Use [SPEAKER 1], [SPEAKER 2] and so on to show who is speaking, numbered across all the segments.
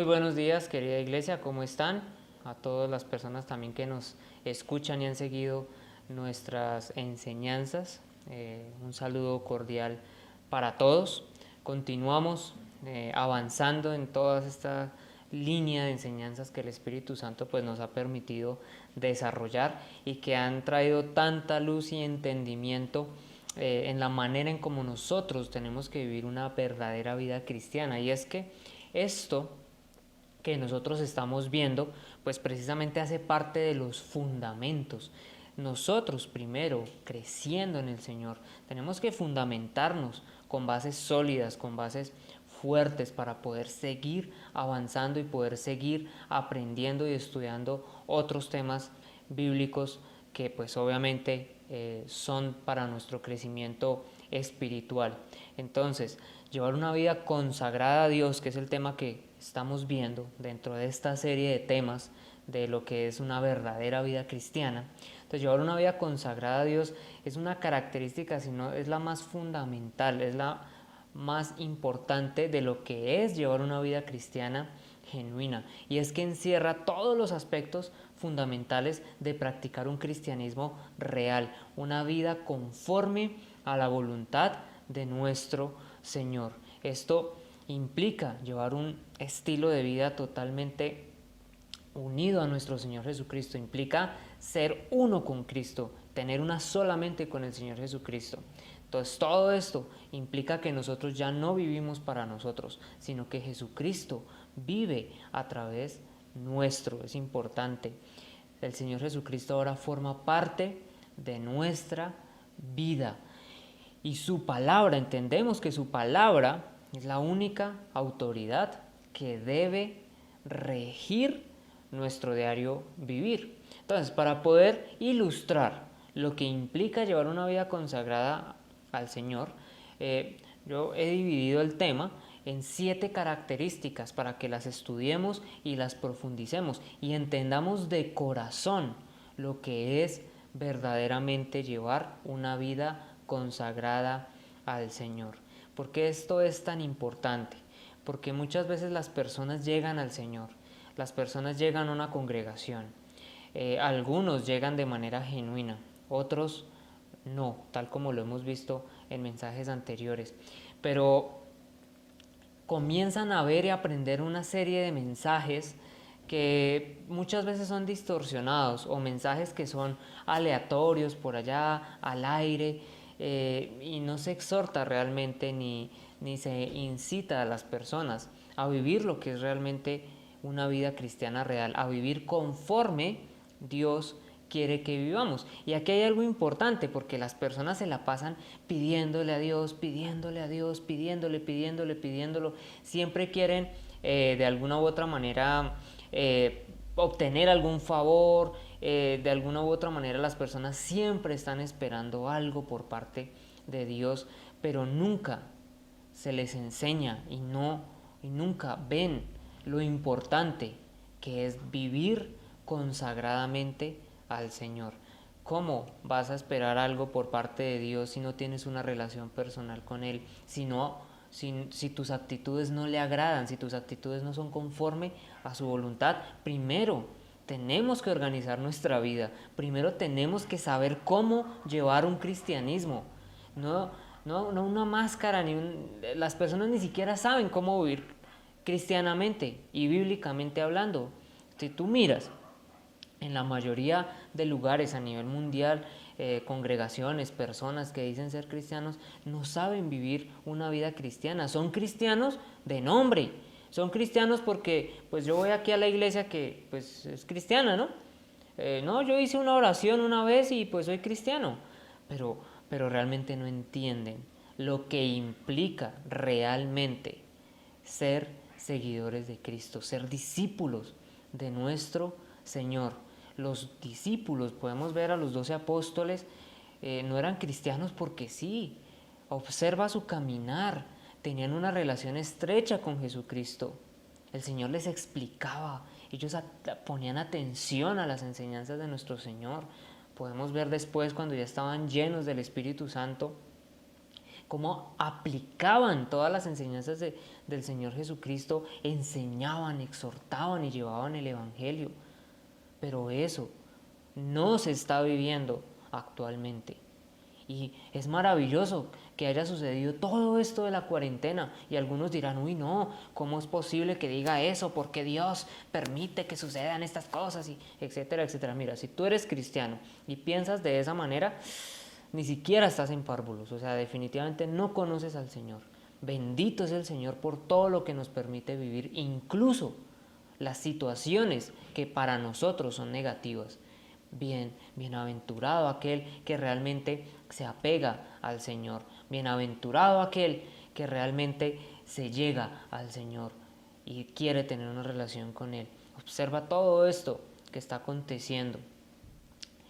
[SPEAKER 1] Muy buenos días, querida iglesia, ¿cómo están? A todas las personas también que nos escuchan y han seguido nuestras enseñanzas. Un saludo cordial para todos. Continuamos avanzando en toda esta línea de enseñanzas que el Espíritu Santo pues, nos ha permitido desarrollar y que han traído tanta luz y entendimiento en la manera en cómo nosotros tenemos que vivir una verdadera vida cristiana. Y es que esto que nosotros estamos viendo, pues precisamente hace parte de los fundamentos. Nosotros primero, creciendo en el Señor, tenemos que fundamentarnos con bases sólidas, con bases fuertes para poder seguir avanzando y poder seguir aprendiendo y estudiando otros temas bíblicos que pues obviamente son para nuestro crecimiento espiritual. Entonces, llevar una vida consagrada a Dios, que es el tema que estamos viendo dentro de esta serie de temas de lo que es una verdadera vida cristiana. Entonces, llevar una vida consagrada a Dios es una característica, sino es la más fundamental, es la más importante de lo que es llevar una vida cristiana genuina, y es que encierra todos los aspectos fundamentales de practicar un cristianismo real, una vida conforme a la voluntad de nuestro Señor. Esto implica llevar un estilo de vida totalmente unido a nuestro Señor Jesucristo, implica ser uno con Cristo, tener una sola mente con el Señor Jesucristo. Entonces todo esto implica que nosotros ya no vivimos para nosotros, sino que Jesucristo vive a través nuestro. Es importante. El Señor Jesucristo ahora forma parte de nuestra vida. Y su palabra, entendemos que su palabra es la única autoridad que debe regir nuestro diario vivir. Entonces, para poder ilustrar lo que implica llevar una vida consagrada al Señor, yo he dividido el tema en 7 características para que las estudiemos y las profundicemos y entendamos de corazón lo que es verdaderamente llevar una vida consagrada al Señor. ¿Por qué esto es tan importante? Porque muchas veces las personas llegan al Señor, las personas llegan a una congregación, algunos llegan de manera genuina, otros no, tal como lo hemos visto en mensajes anteriores, pero comienzan a ver y aprender una serie de mensajes que muchas veces son distorsionados o mensajes que son aleatorios por allá al aire, y no se exhorta realmente ni se incita a las personas a vivir lo que es realmente una vida cristiana real, a vivir conforme Dios quiere que vivamos. Y aquí hay algo importante, porque las personas se la pasan pidiéndole a Dios, pidiéndole a Dios, pidiéndolo. Siempre quieren de alguna u otra manera obtener algún favor, de alguna u otra manera las personas siempre están esperando algo por parte de Dios, pero nunca se les enseña y nunca ven lo importante que es vivir consagradamente al Señor. ¿Cómo vas a esperar algo por parte de Dios si no tienes una relación personal con Él? Si tus actitudes no le agradan, si tus actitudes no son conforme a su voluntad, primero tenemos que organizar nuestra vida. Primero tenemos que saber cómo llevar un cristianismo. No una máscara, las personas ni siquiera saben cómo vivir cristianamente y bíblicamente hablando. Si tú miras en la mayoría de lugares a nivel mundial, congregaciones, personas que dicen ser cristianos, no saben vivir una vida cristiana. Son cristianos de nombre, son cristianos porque pues yo voy aquí a la iglesia que pues es cristiana, ¿no? No, yo hice una oración una vez y pues soy cristiano, pero realmente no entienden lo que implica realmente ser seguidores de Cristo, ser discípulos de nuestro Señor. Los discípulos, podemos ver a los 12 apóstoles, no eran cristianos porque sí. Observa su caminar, tenían una relación estrecha con Jesucristo. El Señor les explicaba, ellos ponían atención a las enseñanzas de nuestro Señor. Podemos ver después, cuando ya estaban llenos del Espíritu Santo, cómo aplicaban todas las enseñanzas del Señor Jesucristo, enseñaban, exhortaban y llevaban el Evangelio. Pero eso no se está viviendo actualmente. Y es maravilloso que haya sucedido todo esto de la cuarentena. Y algunos dirán, uy no, ¿cómo es posible que diga eso? ¿Por qué Dios permite que sucedan estas cosas? Y etcétera, etcétera. Mira, si tú eres cristiano y piensas de esa manera, ni siquiera estás en párvulos. O sea, definitivamente no conoces al Señor. Bendito es el Señor por todo lo que nos permite vivir, incluso las situaciones que para nosotros son negativas. Bienaventurado aquel que realmente se apega al Señor. Bienaventurado aquel que realmente se llega al Señor y quiere tener una relación con Él. Observa todo esto que está aconteciendo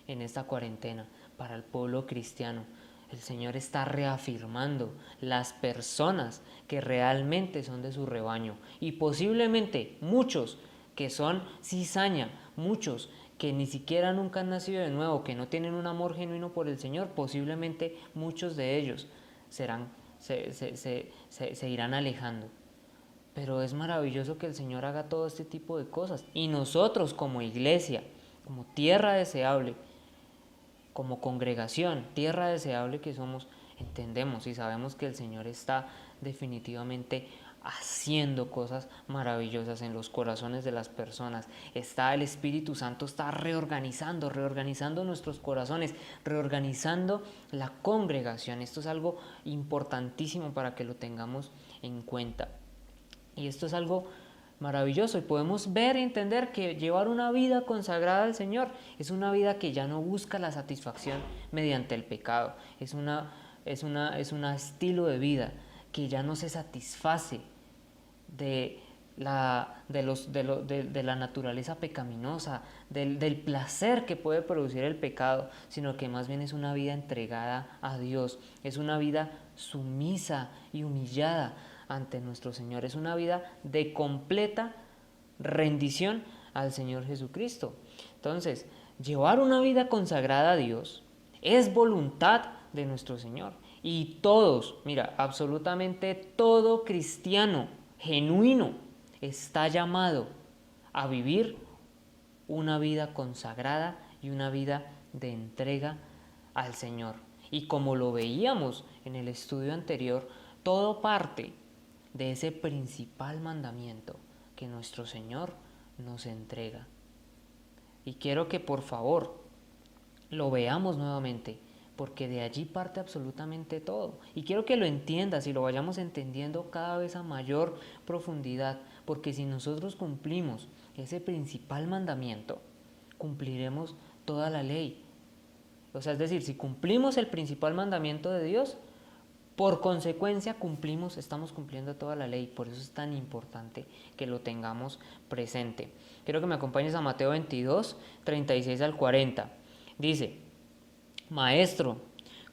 [SPEAKER 1] en esta cuarentena para el pueblo cristiano. El Señor está reafirmando las personas que realmente son de su rebaño y posiblemente muchos que son cizaña, muchos que ni siquiera nunca han nacido de nuevo, que no tienen un amor genuino por el Señor, posiblemente muchos de ellos se irán alejando. Pero es maravilloso que el Señor haga todo este tipo de cosas. Y nosotros como iglesia, como tierra deseable, como congregación, tierra deseable que somos, entendemos y sabemos que el Señor está definitivamente haciendo cosas maravillosas en los corazones de las personas. El Espíritu Santo está reorganizando nuestros corazones, reorganizando la congregación. Esto es algo importantísimo para que lo tengamos en cuenta. Y esto es algo maravilloso y podemos ver y entender que llevar una vida consagrada al Señor es una vida que ya no busca la satisfacción mediante el pecado, es un estilo de vida que ya no se satisface de la naturaleza pecaminosa, del placer que puede producir el pecado, sino que más bien es una vida entregada a Dios, es una vida sumisa y humillada ante nuestro Señor, es una vida de completa rendición al Señor Jesucristo. Entonces, llevar una vida consagrada a Dios es voluntad de nuestro Señor. Y todos, mira, absolutamente todo cristiano genuino está llamado a vivir una vida consagrada y una vida de entrega al Señor. Y como lo veíamos en el estudio anterior, todo parte de ese principal mandamiento que nuestro Señor nos entrega. Y quiero que por favor lo veamos nuevamente, porque de allí parte absolutamente todo. Y quiero que lo entiendas y lo vayamos entendiendo cada vez a mayor profundidad, porque si nosotros cumplimos ese principal mandamiento, cumpliremos toda la ley. O sea, es decir, si cumplimos el principal mandamiento de Dios, por consecuencia estamos cumpliendo toda la ley. Por eso es tan importante que lo tengamos presente. Quiero que me acompañes a Mateo 22, 36 al 40. Dice: Maestro,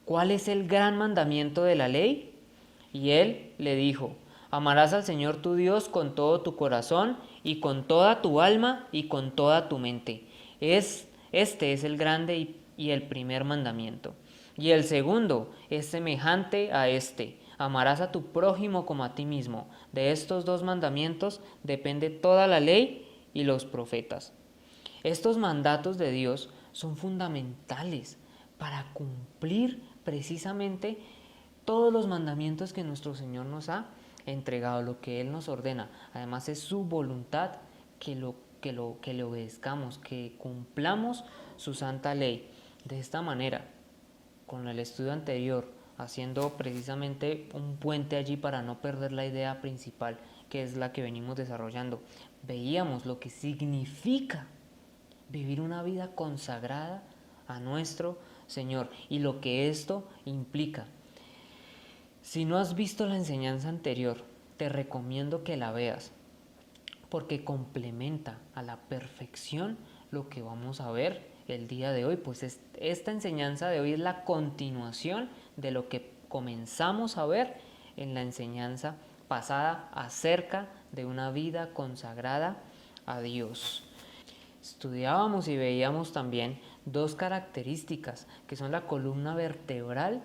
[SPEAKER 1] ¿cuál es el gran mandamiento de la ley? Y él le dijo: amarás al Señor tu Dios con todo tu corazón y con toda tu alma y con toda tu mente. Este es el grande y el primer mandamiento. Y el segundo es semejante a este: amarás a tu prójimo como a ti mismo. De estos dos mandamientos depende toda la ley y los profetas. Estos mandatos de Dios son fundamentales para cumplir precisamente todos los mandamientos que nuestro Señor nos ha entregado, lo que Él nos ordena. Además es su voluntad que le obedezcamos, que cumplamos su santa ley. De esta manera, con el estudio anterior, haciendo precisamente un puente allí para no perder la idea principal, que es la que venimos desarrollando, veíamos lo que significa vivir una vida consagrada a nuestro Señor y lo que esto implica. Si no has visto la enseñanza anterior, te recomiendo que la veas, porque complementa a la perfección lo que vamos a ver el día de hoy. Pues esta enseñanza de hoy es la continuación de lo que comenzamos a ver en la enseñanza pasada acerca de una vida consagrada a Dios. Estudiábamos y veíamos también dos características que son la columna vertebral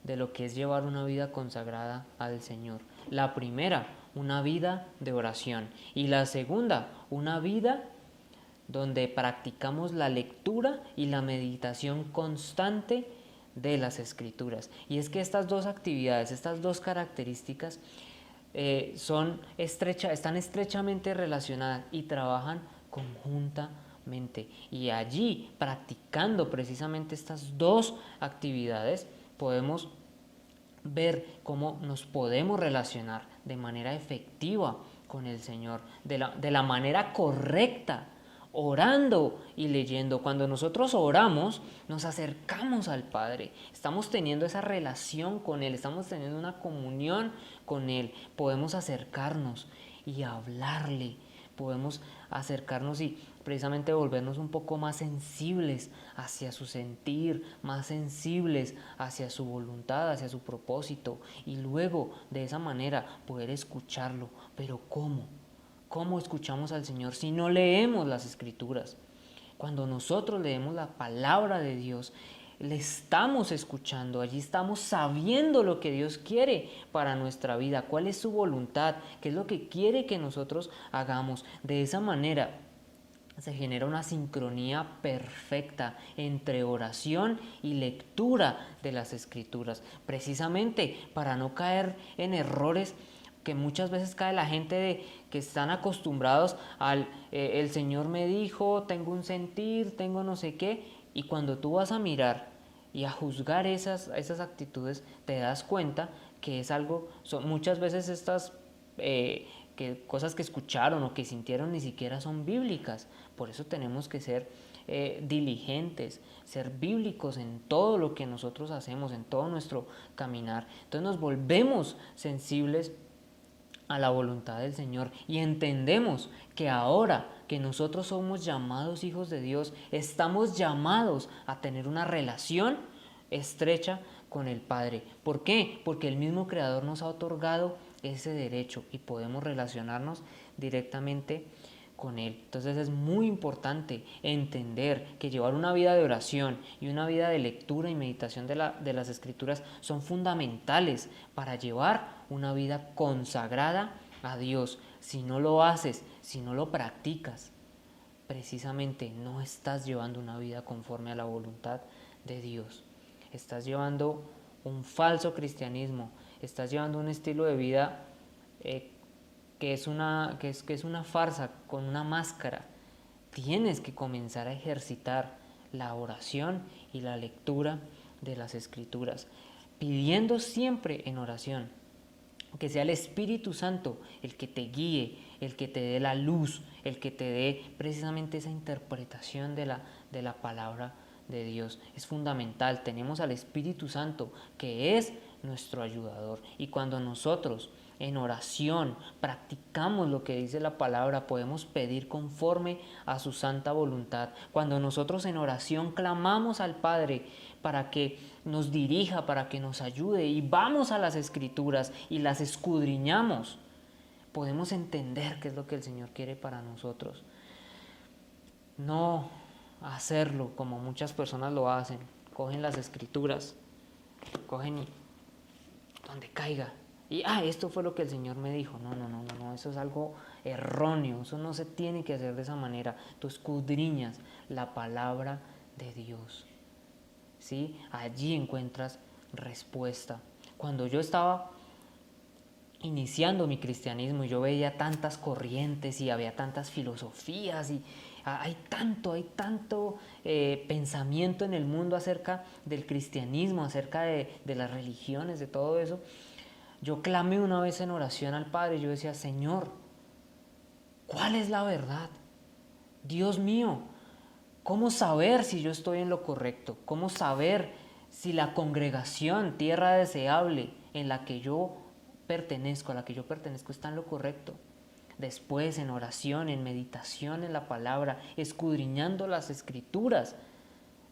[SPEAKER 1] de lo que es llevar una vida consagrada al Señor. La primera, una vida de oración. Y la segunda, una vida donde practicamos la lectura y la meditación constante de las Escrituras. Y es que estas dos actividades, estas dos características están estrechamente relacionadas y trabajan conjuntamente. Y allí, practicando precisamente estas dos actividades, podemos ver cómo nos podemos relacionar de manera efectiva con el Señor, de la manera correcta, orando y leyendo. Cuando nosotros oramos, nos acercamos al Padre, estamos teniendo esa relación con Él, estamos teniendo una comunión con Él, podemos acercarnos y hablarle, podemos acercarnos y precisamente volvernos un poco más sensibles hacia su sentir, más sensibles hacia su voluntad, hacia su propósito, y luego de esa manera poder escucharlo. Pero ¿cómo? ¿Cómo escuchamos al Señor si no leemos las Escrituras? Cuando nosotros leemos la palabra de Dios, le estamos escuchando, allí estamos sabiendo lo que Dios quiere para nuestra vida, cuál es su voluntad, qué es lo que quiere que nosotros hagamos. De esa manera se genera una sincronía perfecta entre oración y lectura de las Escrituras, precisamente para no caer en errores que muchas veces cae la gente que están acostumbrados al el Señor me dijo, tengo un sentir, tengo no sé qué, y cuando tú vas a mirar y a juzgar esas actitudes, te das cuenta que es algo, son muchas veces estas cosas que escucharon o que sintieron ni siquiera son bíblicas. Por eso tenemos que ser diligentes, ser bíblicos en todo lo que nosotros hacemos, en todo nuestro caminar. Entonces nos volvemos sensibles a la voluntad del Señor y entendemos que ahora que nosotros somos llamados hijos de Dios, estamos llamados a tener una relación estrecha con el Padre. ¿Por qué? Porque el mismo Creador nos ha otorgado ese derecho y podemos relacionarnos directamente con Él. Entonces es muy importante entender que llevar una vida de oración y una vida de lectura y meditación de las Escrituras son fundamentales para llevar una vida consagrada a Dios. Si no lo haces, si no lo practicas, precisamente no estás llevando una vida conforme a la voluntad de Dios. Estás llevando un falso cristianismo, estás llevando un estilo de vida que es una farsa, con una máscara. Tienes que comenzar a ejercitar la oración y la lectura de las Escrituras, pidiendo siempre en oración que sea el Espíritu Santo el que te guíe, el que te dé la luz, el que te dé precisamente esa interpretación de la palabra de Dios. Es fundamental, tenemos al Espíritu Santo que es nuestro ayudador, y cuando nosotros en oración practicamos lo que dice la palabra, podemos pedir conforme a su santa voluntad. Cuando nosotros en oración clamamos al Padre para que nos dirija, para que nos ayude, y vamos a las Escrituras y las escudriñamos, podemos entender qué es lo que el Señor quiere para nosotros. No hacerlo como muchas personas lo hacen, cogen las Escrituras, cogen y donde caiga, y esto fue lo que el Señor me dijo. No, eso es algo erróneo, eso no se tiene que hacer de esa manera. Tú escudriñas la palabra de Dios, ¿sí? Allí encuentras respuesta. Cuando yo estaba iniciando mi cristianismo y yo veía tantas corrientes y había tantas filosofías y hay tanto pensamiento en el mundo acerca del cristianismo, acerca de las religiones, de todo eso, yo clamé una vez en oración al Padre. Yo decía: Señor, ¿cuál es la verdad? Dios mío, ¿cómo saber si yo estoy en lo correcto? ¿Cómo saber si la congregación, tierra deseable, en la que yo pertenezco, a la que yo pertenezco, está en lo correcto? Después, en oración, en meditación en la palabra, escudriñando las Escrituras,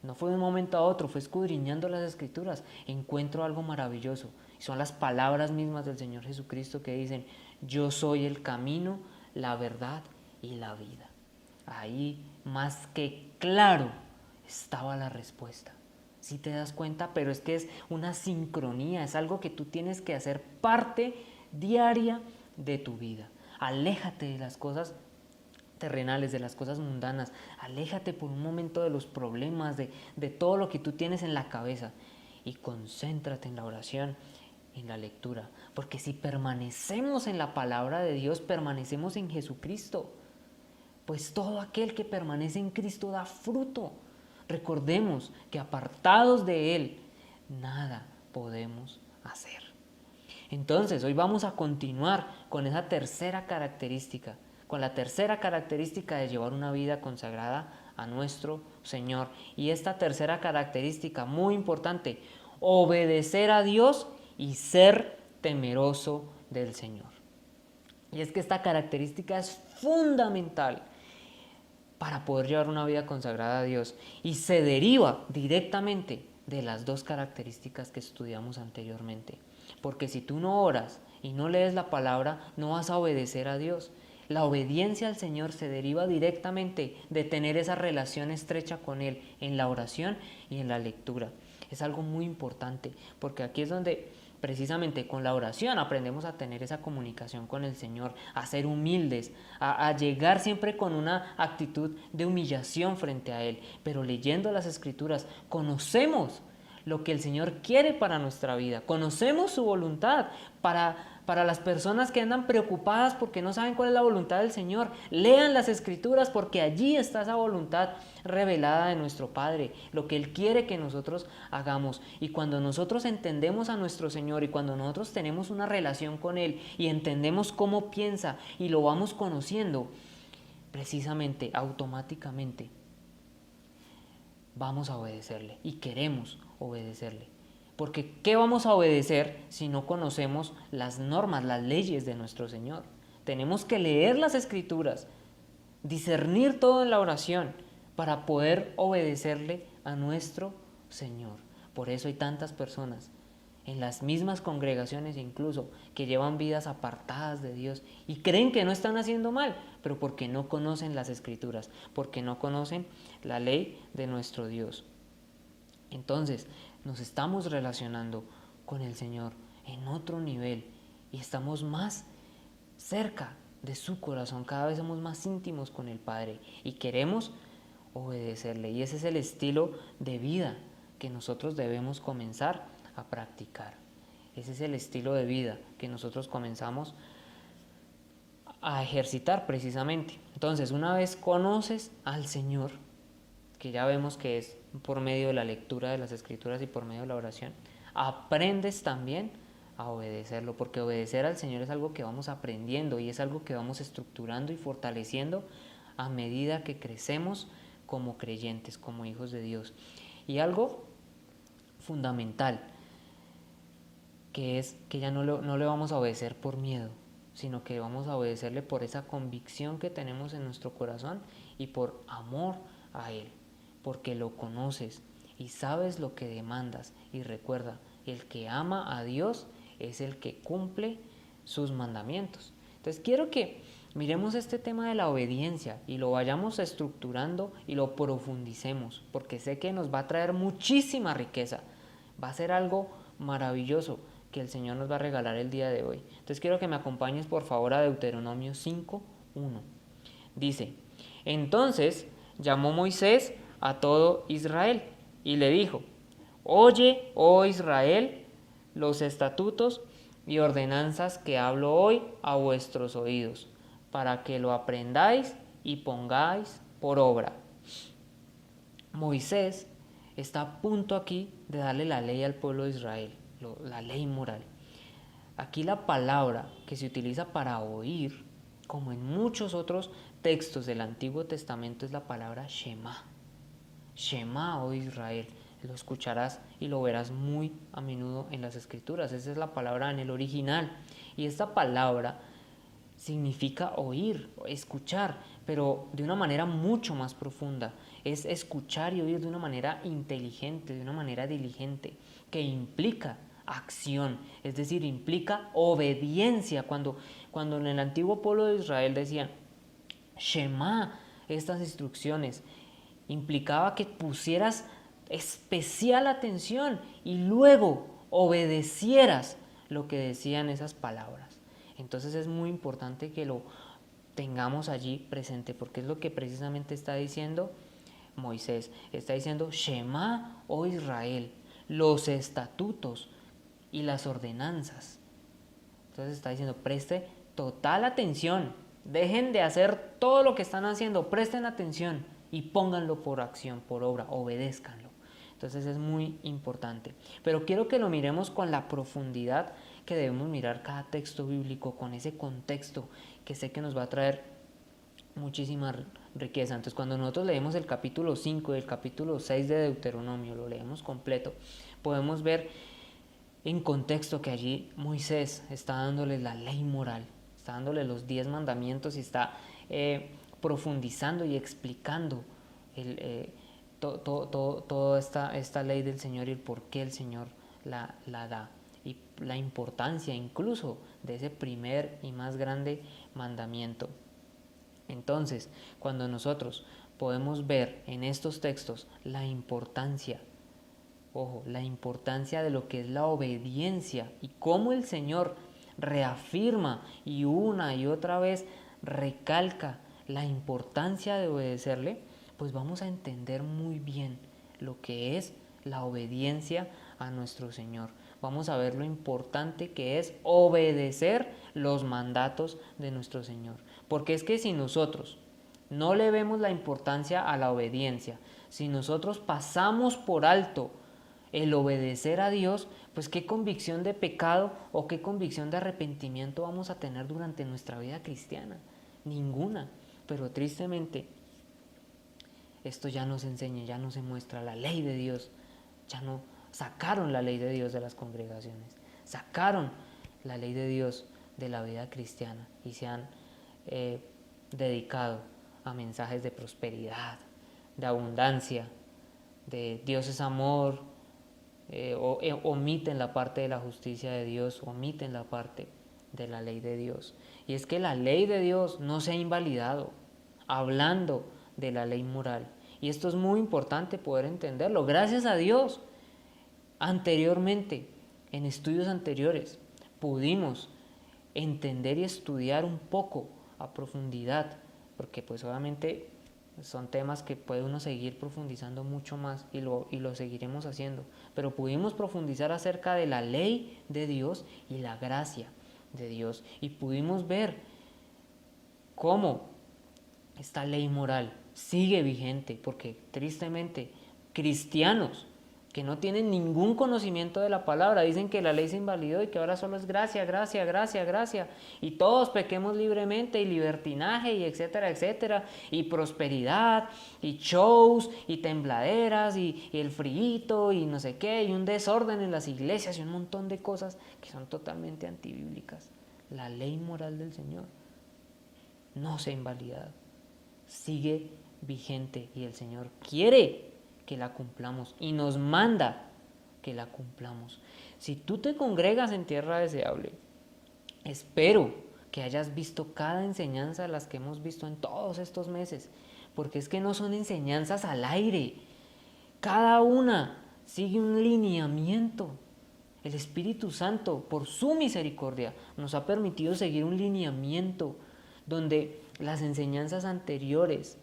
[SPEAKER 1] no fue de un momento a otro, fue escudriñando las Escrituras, encuentro algo maravilloso. Son las palabras mismas del Señor Jesucristo que dicen: yo soy el camino, la verdad y la vida. Ahí más que claro estaba la respuesta. ¿Sí te das cuenta? Pero es que es una sincronía, es algo que tú tienes que hacer parte diaria de tu vida. Aléjate de las cosas terrenales, de las cosas mundanas. Aléjate por un momento de los problemas, de todo lo que tú tienes en la cabeza y concéntrate en la oración, en la lectura. Porque si permanecemos en la palabra de Dios, permanecemos en Jesucristo. Pues todo aquel que permanece en Cristo da fruto. Recordemos que apartados de Él, nada podemos hacer. Entonces, hoy vamos a continuar con esa tercera característica, con la tercera característica de llevar una vida consagrada a nuestro Señor. Y esta tercera característica, muy importante, obedecer a Dios y ser temeroso del Señor. Y es que esta característica es fundamental para poder llevar una vida consagrada a Dios y se deriva directamente de las dos características que estudiamos anteriormente. Porque si tú no oras y no lees la palabra, no vas a obedecer a Dios. La obediencia al Señor se deriva directamente de tener esa relación estrecha con Él en la oración y en la lectura. Es algo muy importante, porque aquí es donde precisamente con la oración aprendemos a tener esa comunicación con el Señor, a ser humildes, a llegar siempre con una actitud de humillación frente a Él. Pero leyendo las Escrituras conocemos lo que el Señor quiere para nuestra vida, conocemos su voluntad. Para las personas que andan preocupadas porque no saben cuál es la voluntad del Señor, lean las Escrituras porque allí está esa voluntad revelada de nuestro Padre, lo que Él quiere que nosotros hagamos. Y cuando nosotros entendemos a nuestro Señor y cuando nosotros tenemos una relación con Él y entendemos cómo piensa y lo vamos conociendo, precisamente, automáticamente, vamos a obedecerle y queremos obedecerle. Porque ¿qué vamos a obedecer si no conocemos las normas, las leyes de nuestro Señor? Tenemos que leer las Escrituras, discernir todo en la oración para poder obedecerle a nuestro Señor. Por eso hay tantas personas en las mismas congregaciones incluso que llevan vidas apartadas de Dios y creen que no están haciendo mal, pero porque no conocen las Escrituras, porque no conocen la ley de nuestro Dios. Entonces, nos estamos relacionando con el Señor en otro nivel y estamos más cerca de su corazón, cada vez somos más íntimos con el Padre y queremos obedecerle. Y ese es el estilo de vida que nosotros debemos comenzar a practicar. Ese es el estilo de vida que nosotros comenzamos a ejercitar precisamente. Entonces, una vez conoces al Señor, que ya vemos que es por medio de la lectura de las Escrituras y por medio de la oración, aprendes también a obedecerlo, porque obedecer al Señor es algo que vamos aprendiendo y es algo que vamos estructurando y fortaleciendo a medida que crecemos como creyentes, como hijos de Dios. Y algo fundamental, que es que ya no le vamos a obedecer por miedo, sino que vamos a obedecerle por esa convicción que tenemos en nuestro corazón y por amor a Él, porque lo conoces y sabes lo que demandas. Y recuerda, el que ama a Dios es el que cumple sus mandamientos. Entonces quiero que miremos este tema de la obediencia y lo vayamos estructurando y lo profundicemos, porque sé que nos va a traer muchísima riqueza. Va a ser algo maravilloso que el Señor nos va a regalar el día de hoy. Entonces quiero que me acompañes por favor a Deuteronomio 5:1. Dice: entonces llamó Moisés a todo Israel y le dijo: oye, oh Israel, los estatutos y ordenanzas que hablo hoy a vuestros oídos, para que lo aprendáis y pongáis por obra. Moisés está a punto aquí de darle la ley al pueblo de Israel, la ley moral. Aquí la palabra que se utiliza para oír, como en muchos otros textos del Antiguo Testamento, es la palabra Shema. Shema, oh Israel. Lo escucharás y lo verás muy a menudo en las Escrituras. Esa es la palabra en el original. Y esta palabra significa oír, escuchar, pero de una manera mucho más profunda. Es escuchar y oír de una manera inteligente, de una manera diligente, que implica acción, es decir, implica obediencia. Cuando en el antiguo pueblo de Israel decían Shema, estas instrucciones, implicaba que pusieras especial atención y luego obedecieras lo que decían esas palabras. Entonces es muy importante que lo tengamos allí presente, porque es lo que precisamente está diciendo Moisés. Está diciendo: Shema, oh Israel, los estatutos y las ordenanzas. Entonces está diciendo: preste total atención, dejen de hacer todo lo que están haciendo, presten atención y pónganlo por acción, por obra, obedézcanlo. Entonces es muy importante. Pero quiero que lo miremos con la profundidad que debemos mirar cada texto bíblico, con ese contexto que sé que nos va a traer muchísima riqueza. Entonces, cuando nosotros leemos el capítulo 5 y el capítulo 6 de Deuteronomio, lo leemos completo, podemos ver en contexto que allí Moisés está dándole la ley moral, está dándole los 10 mandamientos y está profundizando y explicando toda esta ley del Señor y el por qué el Señor la da, y la importancia incluso de ese primer y más grande mandamiento. Entonces, cuando nosotros podemos ver en estos textos la importancia, ojo, la importancia de lo que es la obediencia y cómo el Señor reafirma y una y otra vez recalca la importancia de obedecerle, pues vamos a entender muy bien lo que es la obediencia a nuestro Señor. Vamos a ver lo importante que es obedecer los mandatos de nuestro Señor. Porque es que si nosotros no le vemos la importancia a la obediencia, si nosotros pasamos por alto el obedecer a Dios, pues qué convicción de pecado o qué convicción de arrepentimiento vamos a tener durante nuestra vida cristiana. Ninguna. Pero tristemente, esto ya no se enseña, ya no se muestra la ley de Dios. Ya no sacaron la ley de Dios de las congregaciones, sacaron la ley de Dios de la vida cristiana y se han dedicado a mensajes de prosperidad, de abundancia, de Dios es amor, omiten la parte de la justicia de Dios, omiten la parte de la ley de Dios. Y es que la ley de Dios no se ha invalidado, hablando de la ley moral. Y esto es muy importante poder entenderlo. Gracias a Dios, anteriormente, en estudios anteriores, pudimos entender y estudiar un poco a profundidad, porque pues obviamente son temas que puede uno seguir profundizando mucho más y lo seguiremos haciendo, pero pudimos profundizar acerca de la ley de Dios y la gracia de Dios, y pudimos ver cómo esta ley moral sigue vigente, porque tristemente cristianos que no tienen ningún conocimiento de la palabra dicen que la ley se invalidó y que ahora solo es gracia, gracia, gracia, gracia, y todos pequemos libremente, y libertinaje, y etcétera, etcétera, y prosperidad, y shows, y tembladeras, y el friito, y no sé qué, y un desorden en las iglesias, y un montón de cosas que son totalmente antibíblicas. La ley moral del Señor no se ha invalidado, sigue vigente, y el Señor quiere que la cumplamos y nos manda que la cumplamos. Si tú te congregas en Tierra Deseable, espero que hayas visto cada enseñanza de las que hemos visto en todos estos meses, porque es que no son enseñanzas al aire, cada una sigue un lineamiento. El Espíritu Santo, por su misericordia, nos ha permitido seguir un lineamiento donde las enseñanzas anteriores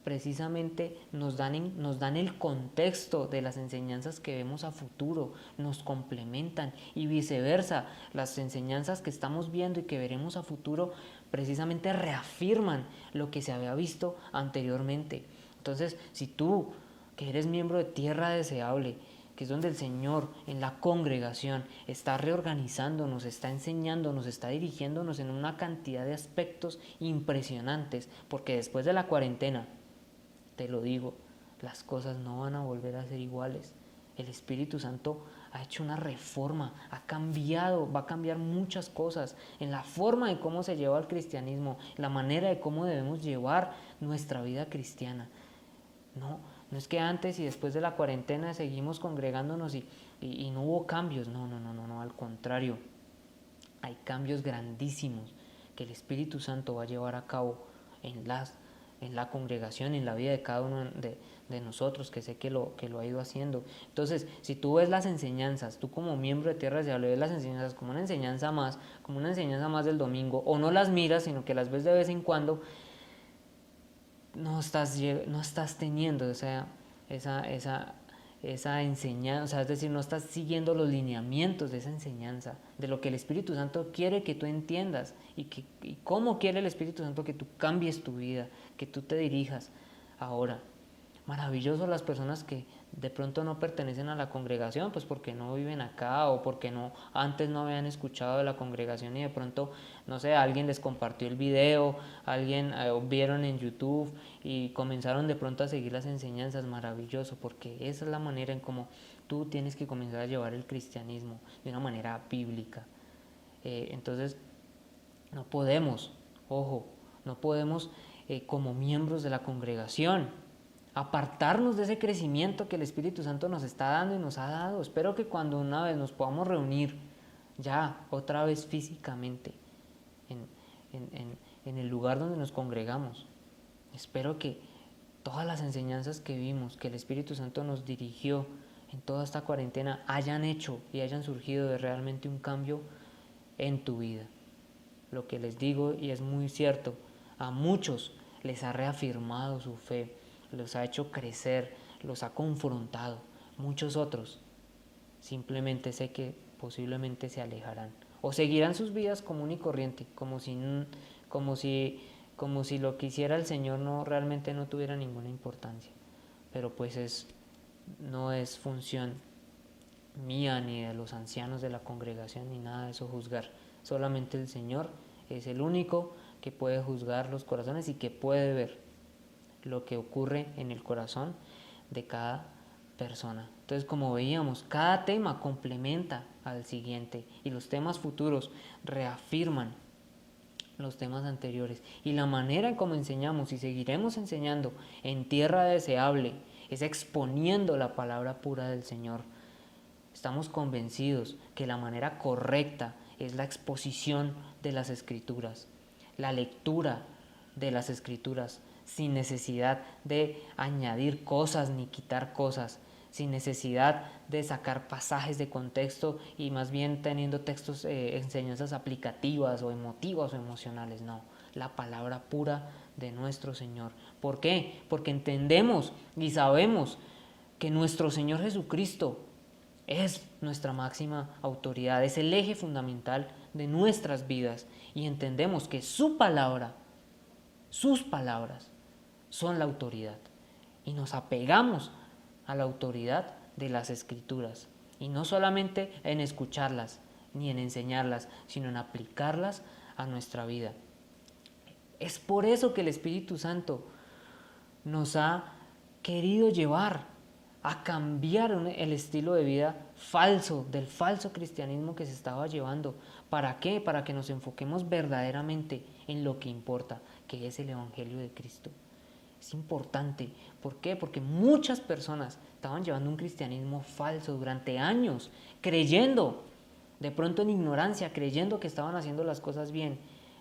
[SPEAKER 1] precisamente nos dan el contexto de las enseñanzas que vemos a futuro, nos complementan, y viceversa, las enseñanzas que estamos viendo y que veremos a futuro precisamente reafirman lo que se había visto anteriormente. Entonces, si tú, que eres miembro de Tierra Deseable, que es donde el Señor en la congregación está reorganizándonos, está enseñándonos, está dirigiéndonos en una cantidad de aspectos impresionantes, porque después de la cuarentena, te lo digo, las cosas no van a volver a ser iguales. El Espíritu Santo ha hecho una reforma, ha cambiado, va a cambiar muchas cosas en la forma de cómo se lleva el cristianismo, la manera de cómo debemos llevar nuestra vida cristiana. No es que antes y después de la cuarentena seguimos congregándonos y no hubo cambios. No, al contrario. Hay cambios grandísimos que el Espíritu Santo va a llevar a cabo en las en la congregación, en la vida de cada uno de nosotros, que sé que lo ha ido haciendo. Entonces, si tú ves las enseñanzas, tú como miembro de Tierra Deseable ves las enseñanzas como una enseñanza más del domingo, o no las miras, sino que las ves de vez en cuando, no estás teniendo esa enseñanza, o sea, es decir, no estás siguiendo los lineamientos de esa enseñanza, de lo que el Espíritu Santo quiere que tú entiendas y cómo quiere el Espíritu Santo que tú cambies tu vida, que tú te dirijas. Ahora, maravilloso las personas que de pronto no pertenecen a la congregación, pues porque no viven acá o porque antes no habían escuchado de la congregación y de pronto, no sé, alguien les compartió el video, alguien vieron en YouTube y comenzaron de pronto a seguir las enseñanzas. Maravilloso, porque esa es la manera en cómo tú tienes que comenzar a llevar el cristianismo, de una manera bíblica. Entonces, no podemos, ojo, no podemos como miembros de la congregación apartarnos de ese crecimiento que el Espíritu Santo nos está dando y nos ha dado. Espero que cuando una vez nos podamos reunir ya otra vez físicamente en el lugar donde nos congregamos, espero que todas las enseñanzas que vimos, que el Espíritu Santo nos dirigió en toda esta cuarentena, hayan hecho y hayan surgido de realmente un cambio en tu vida. Lo que les digo, y es muy cierto, a muchos les ha reafirmado su fe, los ha hecho crecer, los ha confrontado. Muchos otros simplemente sé que posiblemente se alejarán o seguirán sus vidas común y corriente, como si lo que hiciera el Señor realmente no tuviera ninguna importancia. Pero pues no es función mía ni de los ancianos de la congregación ni nada de eso juzgar. Solamente el Señor es el único que puede juzgar los corazones y que puede ver lo que ocurre en el corazón de cada persona. Entonces, como veíamos, cada tema complementa al siguiente y los temas futuros reafirman los temas anteriores. Y la manera en cómo enseñamos y seguiremos enseñando en Tierra Deseable es exponiendo la palabra pura del Señor. Estamos convencidos que la manera correcta es la exposición de las Escrituras, la lectura de las Escrituras, sin necesidad de añadir cosas ni quitar cosas, sin necesidad de sacar pasajes de contexto y más bien teniendo textos, enseñanzas aplicativas o emotivas o emocionales. No, la palabra pura de nuestro Señor. ¿Por qué? Porque entendemos y sabemos que nuestro Señor Jesucristo es nuestra máxima autoridad, es el eje fundamental de nuestras vidas y entendemos que su palabra, sus palabras, son la autoridad y nos apegamos a la autoridad de las Escrituras y no solamente en escucharlas ni en enseñarlas, sino en aplicarlas a nuestra vida. Es por eso que el Espíritu Santo nos ha querido llevar a cambiar el estilo de vida del falso cristianismo que se estaba llevando. ¿Para qué? Para que nos enfoquemos verdaderamente en lo que importa, que es el Evangelio de Cristo. Es importante. ¿Por qué? Porque muchas personas estaban llevando un cristianismo falso durante años, creyendo, de pronto en ignorancia, creyendo que estaban haciendo las cosas bien.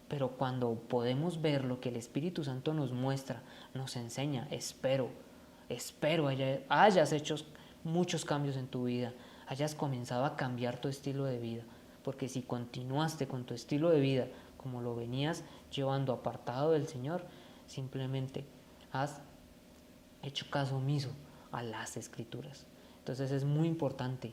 [SPEAKER 1] Pero cuando podemos ver lo que el Espíritu Santo nos muestra, nos enseña, espero hayas hecho muchos cambios en tu vida, hayas comenzado a cambiar tu estilo de vida. Porque si continuaste con tu estilo de vida como lo venías llevando apartado del Señor, simplemente has hecho caso omiso a las Escrituras. Entonces es muy importante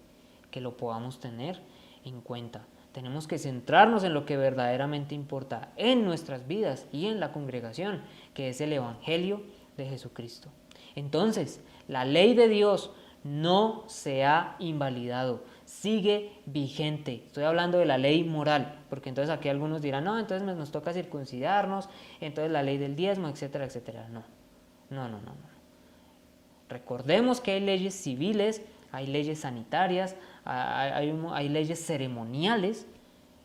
[SPEAKER 1] que lo podamos tener en cuenta. Tenemos que centrarnos en lo que verdaderamente importa en nuestras vidas y en la congregación, que es el Evangelio de Jesucristo. Entonces, la ley de Dios no se ha invalidado, sigue vigente. Estoy hablando de la ley moral, porque entonces aquí algunos dirán, no, entonces nos toca circuncidarnos, entonces la ley del diezmo, etcétera, etcétera. No. Recordemos que hay leyes civiles, hay leyes sanitarias, hay leyes ceremoniales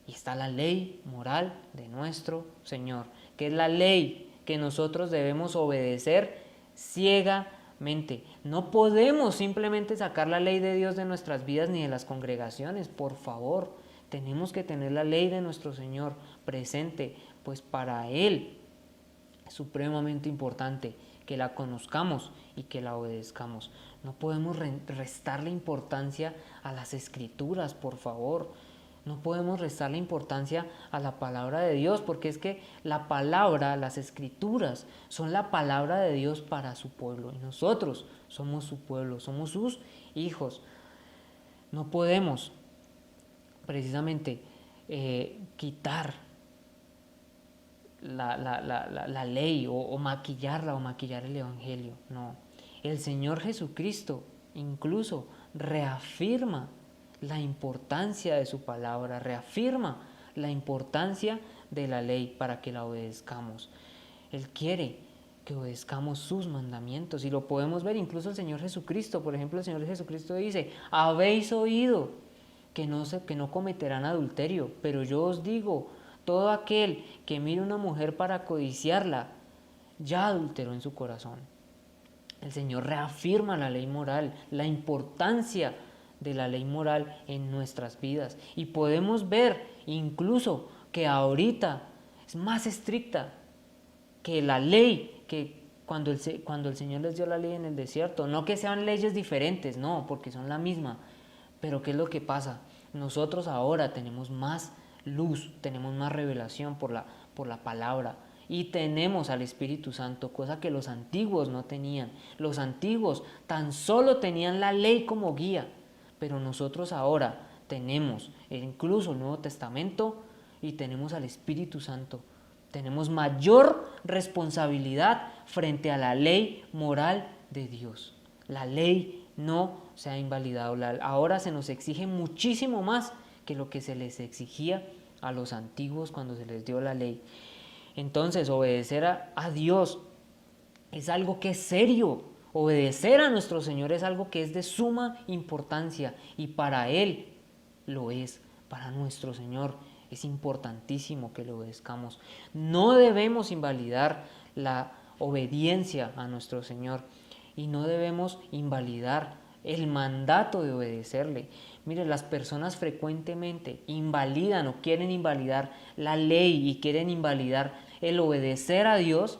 [SPEAKER 1] y está la ley moral de nuestro Señor, que es la ley que nosotros debemos obedecer ciegamente. No podemos simplemente sacar la ley de Dios de nuestras vidas ni de las congregaciones, por favor. Tenemos que tener la ley de nuestro Señor presente, pues para Él Es supremamente importante que la conozcamos y que la obedezcamos. No podemos restarle importancia a las escrituras, por favor. No podemos restarle importancia a la palabra de Dios, porque es que la palabra, las escrituras, son la palabra de Dios para su pueblo. Y nosotros somos su pueblo, somos sus hijos. No podemos precisamente quitar la ley o maquillarla o maquillar el Evangelio. No, el Señor Jesucristo incluso reafirma la importancia de su palabra, reafirma la importancia de la ley para que la obedezcamos. Él quiere que obedezcamos sus mandamientos y lo podemos ver incluso el Señor Jesucristo. Por ejemplo, el Señor Jesucristo dice: habéis oído que no cometerán adulterio, pero yo os digo, todo aquel que mire a una mujer para codiciarla, ya adulteró en su corazón. El Señor reafirma la ley moral, la importancia de la ley moral en nuestras vidas. Y podemos ver incluso que ahorita es más estricta que la ley que cuando el Señor les dio la ley en el desierto. No que sean leyes diferentes, no, porque son la misma. Pero ¿qué es lo que pasa? Nosotros ahora tenemos más luz, tenemos más revelación por la palabra y tenemos al Espíritu Santo, cosa que los antiguos no tenían. Los antiguos tan solo tenían la ley como guía, pero nosotros ahora tenemos incluso el Nuevo Testamento y tenemos al Espíritu Santo. Tenemos mayor responsabilidad frente a la ley moral de Dios. La ley no se ha invalidado. Ahora se nos exige muchísimo más que lo que se les exigía a los antiguos cuando se les dio la ley. Entonces, obedecer a Dios es algo que es serio. Obedecer a nuestro Señor es algo que es de suma importancia y para Él lo es, para nuestro Señor es importantísimo que lo obedezcamos. No debemos invalidar la obediencia a nuestro Señor y no debemos invalidar el mandato de obedecerle. Mire, las personas frecuentemente invalidan o quieren invalidar la ley y quieren invalidar el obedecer a Dios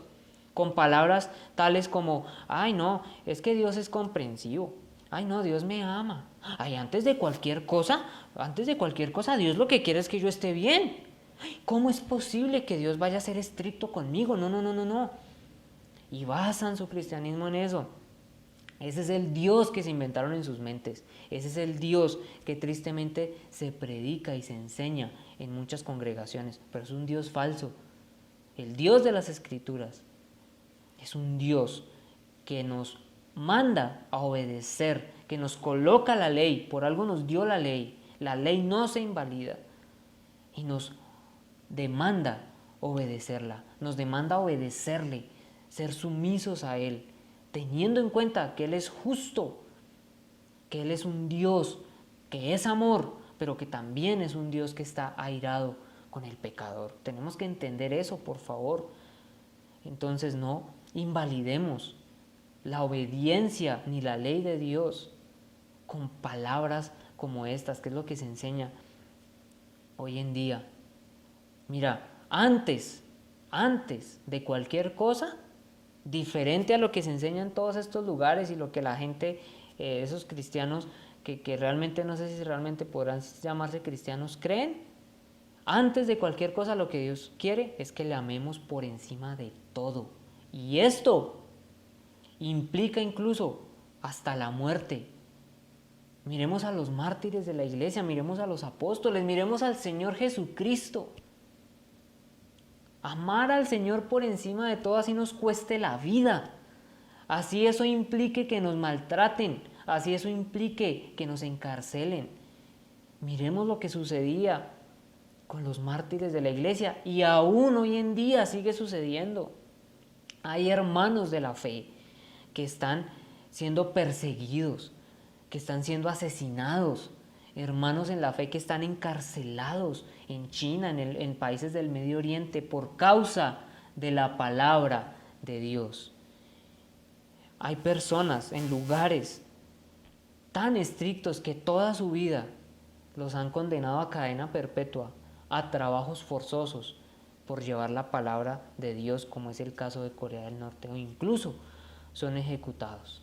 [SPEAKER 1] con palabras tales como: ay no, es que Dios es comprensivo, ay no, Dios me ama, ay antes de cualquier cosa, Dios lo que quiere es que yo esté bien. ¿Cómo es posible que Dios vaya a ser estricto conmigo? No. Y basan su cristianismo en eso. Ese es el Dios que se inventaron en sus mentes. Ese es el Dios que tristemente se predica y se enseña en muchas congregaciones. Pero es un Dios falso. El Dios de las Escrituras es un Dios que nos manda a obedecer, que nos coloca la ley. Por algo nos dio la ley. La ley no se invalida. Y nos demanda obedecerla. Nos demanda obedecerle, ser sumisos a Él, teniendo en cuenta que Él es justo, que Él es un Dios que es amor, pero que también es un Dios que está airado con el pecador. Tenemos que entender eso, por favor. Entonces no invalidemos la obediencia ni la ley de Dios con palabras como estas, que es lo que se enseña hoy en día. Mira, antes de cualquier cosa, diferente a lo que se enseña en todos estos lugares y lo que la gente, esos cristianos que realmente no sé si realmente podrán llamarse cristianos, creen. Antes de cualquier cosa, lo que Dios quiere es que le amemos por encima de todo. Y esto implica incluso hasta la muerte. Miremos a los mártires de la iglesia, miremos a los apóstoles, miremos al Señor Jesucristo. Amar al Señor por encima de todo, así nos cueste la vida. Así eso implique que nos maltraten, así eso implique que nos encarcelen. Miremos lo que sucedía con los mártires de la iglesia y aún hoy en día sigue sucediendo. Hay hermanos de la fe que están siendo perseguidos, que están siendo asesinados, hermanos en la fe que están encarcelados en China, en países del Medio Oriente por causa de la palabra de Dios. Hay personas en lugares tan estrictos que toda su vida los han condenado a cadena perpetua, a trabajos forzosos, por llevar la palabra de Dios, como es el caso de Corea del Norte, o incluso son ejecutados.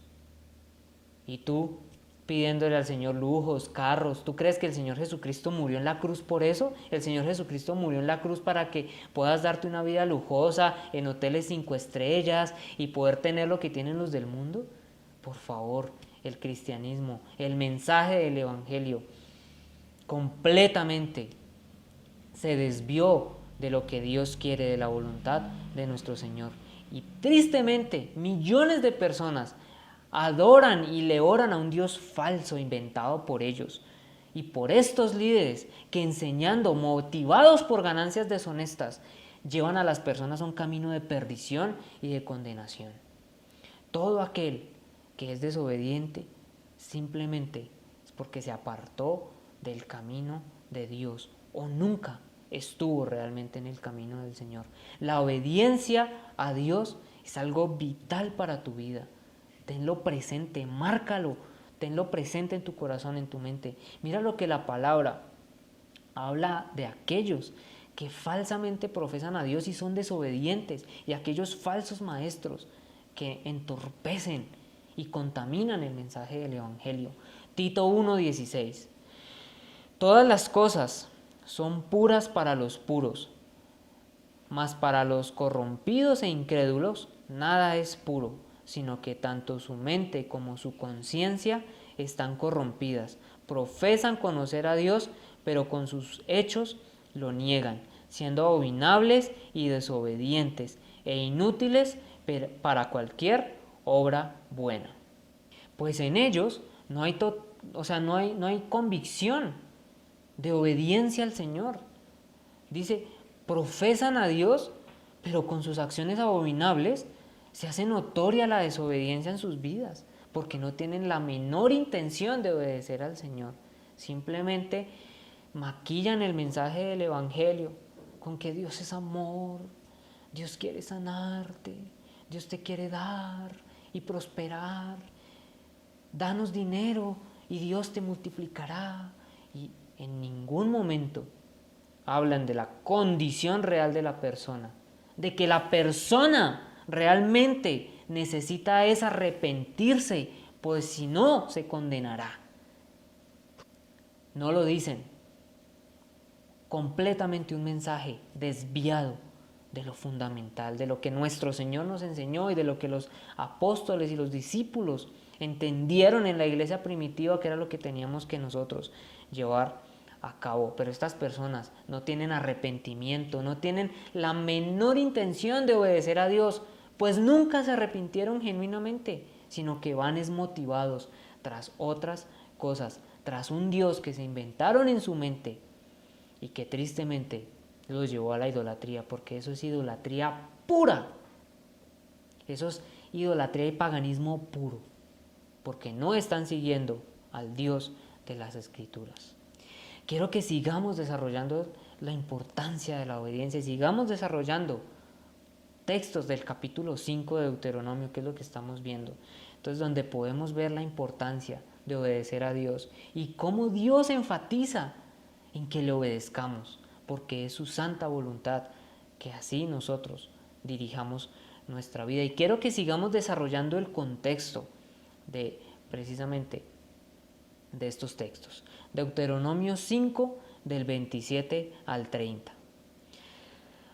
[SPEAKER 1] Y tú pidiéndole al Señor lujos, carros, ¿tú crees que el Señor Jesucristo murió en la cruz por eso? El Señor Jesucristo murió en la cruz para que puedas darte una vida lujosa en hoteles 5 estrellas y poder tener lo que tienen los del mundo. Por favor, el cristianismo, el mensaje del evangelio completamente se desvió de lo que Dios quiere, de la voluntad de nuestro Señor. Y tristemente, millones de personas adoran y le oran a un Dios falso inventado por ellos. Y por estos líderes que enseñando, motivados por ganancias deshonestas, llevan a las personas a un camino de perdición y de condenación. Todo aquel que es desobediente simplemente es porque se apartó del camino de Dios o nunca estuvo realmente en el camino del Señor. La obediencia a Dios es algo vital para tu vida. Tenlo presente, márcalo, tenlo presente en tu corazón, en tu mente. Mira lo que la palabra habla de aquellos que falsamente profesan a Dios y son desobedientes, y aquellos falsos maestros que entorpecen y contaminan el mensaje del Evangelio. Tito 1:16. Todas las cosas son puras para los puros, mas para los corrompidos e incrédulos nada es puro, sino que tanto su mente como su conciencia están corrompidas. Profesan conocer a Dios, pero con sus hechos lo niegan, siendo abominables y desobedientes e inútiles para cualquier obra buena. Pues en ellos no hay convicción de obediencia al Señor. Dice, profesan a Dios, pero con sus acciones abominables se hace notoria la desobediencia en sus vidas, porque no tienen la menor intención de obedecer al Señor. Simplemente maquillan el mensaje del Evangelio con que Dios es amor, Dios quiere sanarte, Dios te quiere dar y prosperar. Danos dinero y Dios te multiplicará. Y en ningún momento hablan de la condición real de la persona, de que la persona realmente necesita es arrepentirse, pues si no se condenará. No lo dicen. Completamente un mensaje desviado de lo fundamental, de lo que nuestro Señor nos enseñó y de lo que los apóstoles y los discípulos entendieron en la iglesia primitiva que era lo que teníamos que nosotros llevar a cabo. Pero estas personas no tienen arrepentimiento, no tienen la menor intención de obedecer a Dios, pues nunca se arrepintieron genuinamente, sino que van motivados tras otras cosas, tras un Dios que se inventaron en su mente y que tristemente los llevó a la idolatría, porque eso es idolatría pura. Eso es idolatría y paganismo puro, porque no están siguiendo al Dios de las Escrituras. Quiero que sigamos desarrollando la importancia de la obediencia y sigamos desarrollando textos del capítulo 5 de Deuteronomio, que es lo que estamos viendo. Entonces, donde podemos ver la importancia de obedecer a Dios y cómo Dios enfatiza en que le obedezcamos, porque es su santa voluntad que así nosotros dirijamos nuestra vida. Y quiero que sigamos desarrollando el contexto de precisamente de estos textos. Deuteronomio 5 del 27 al 30.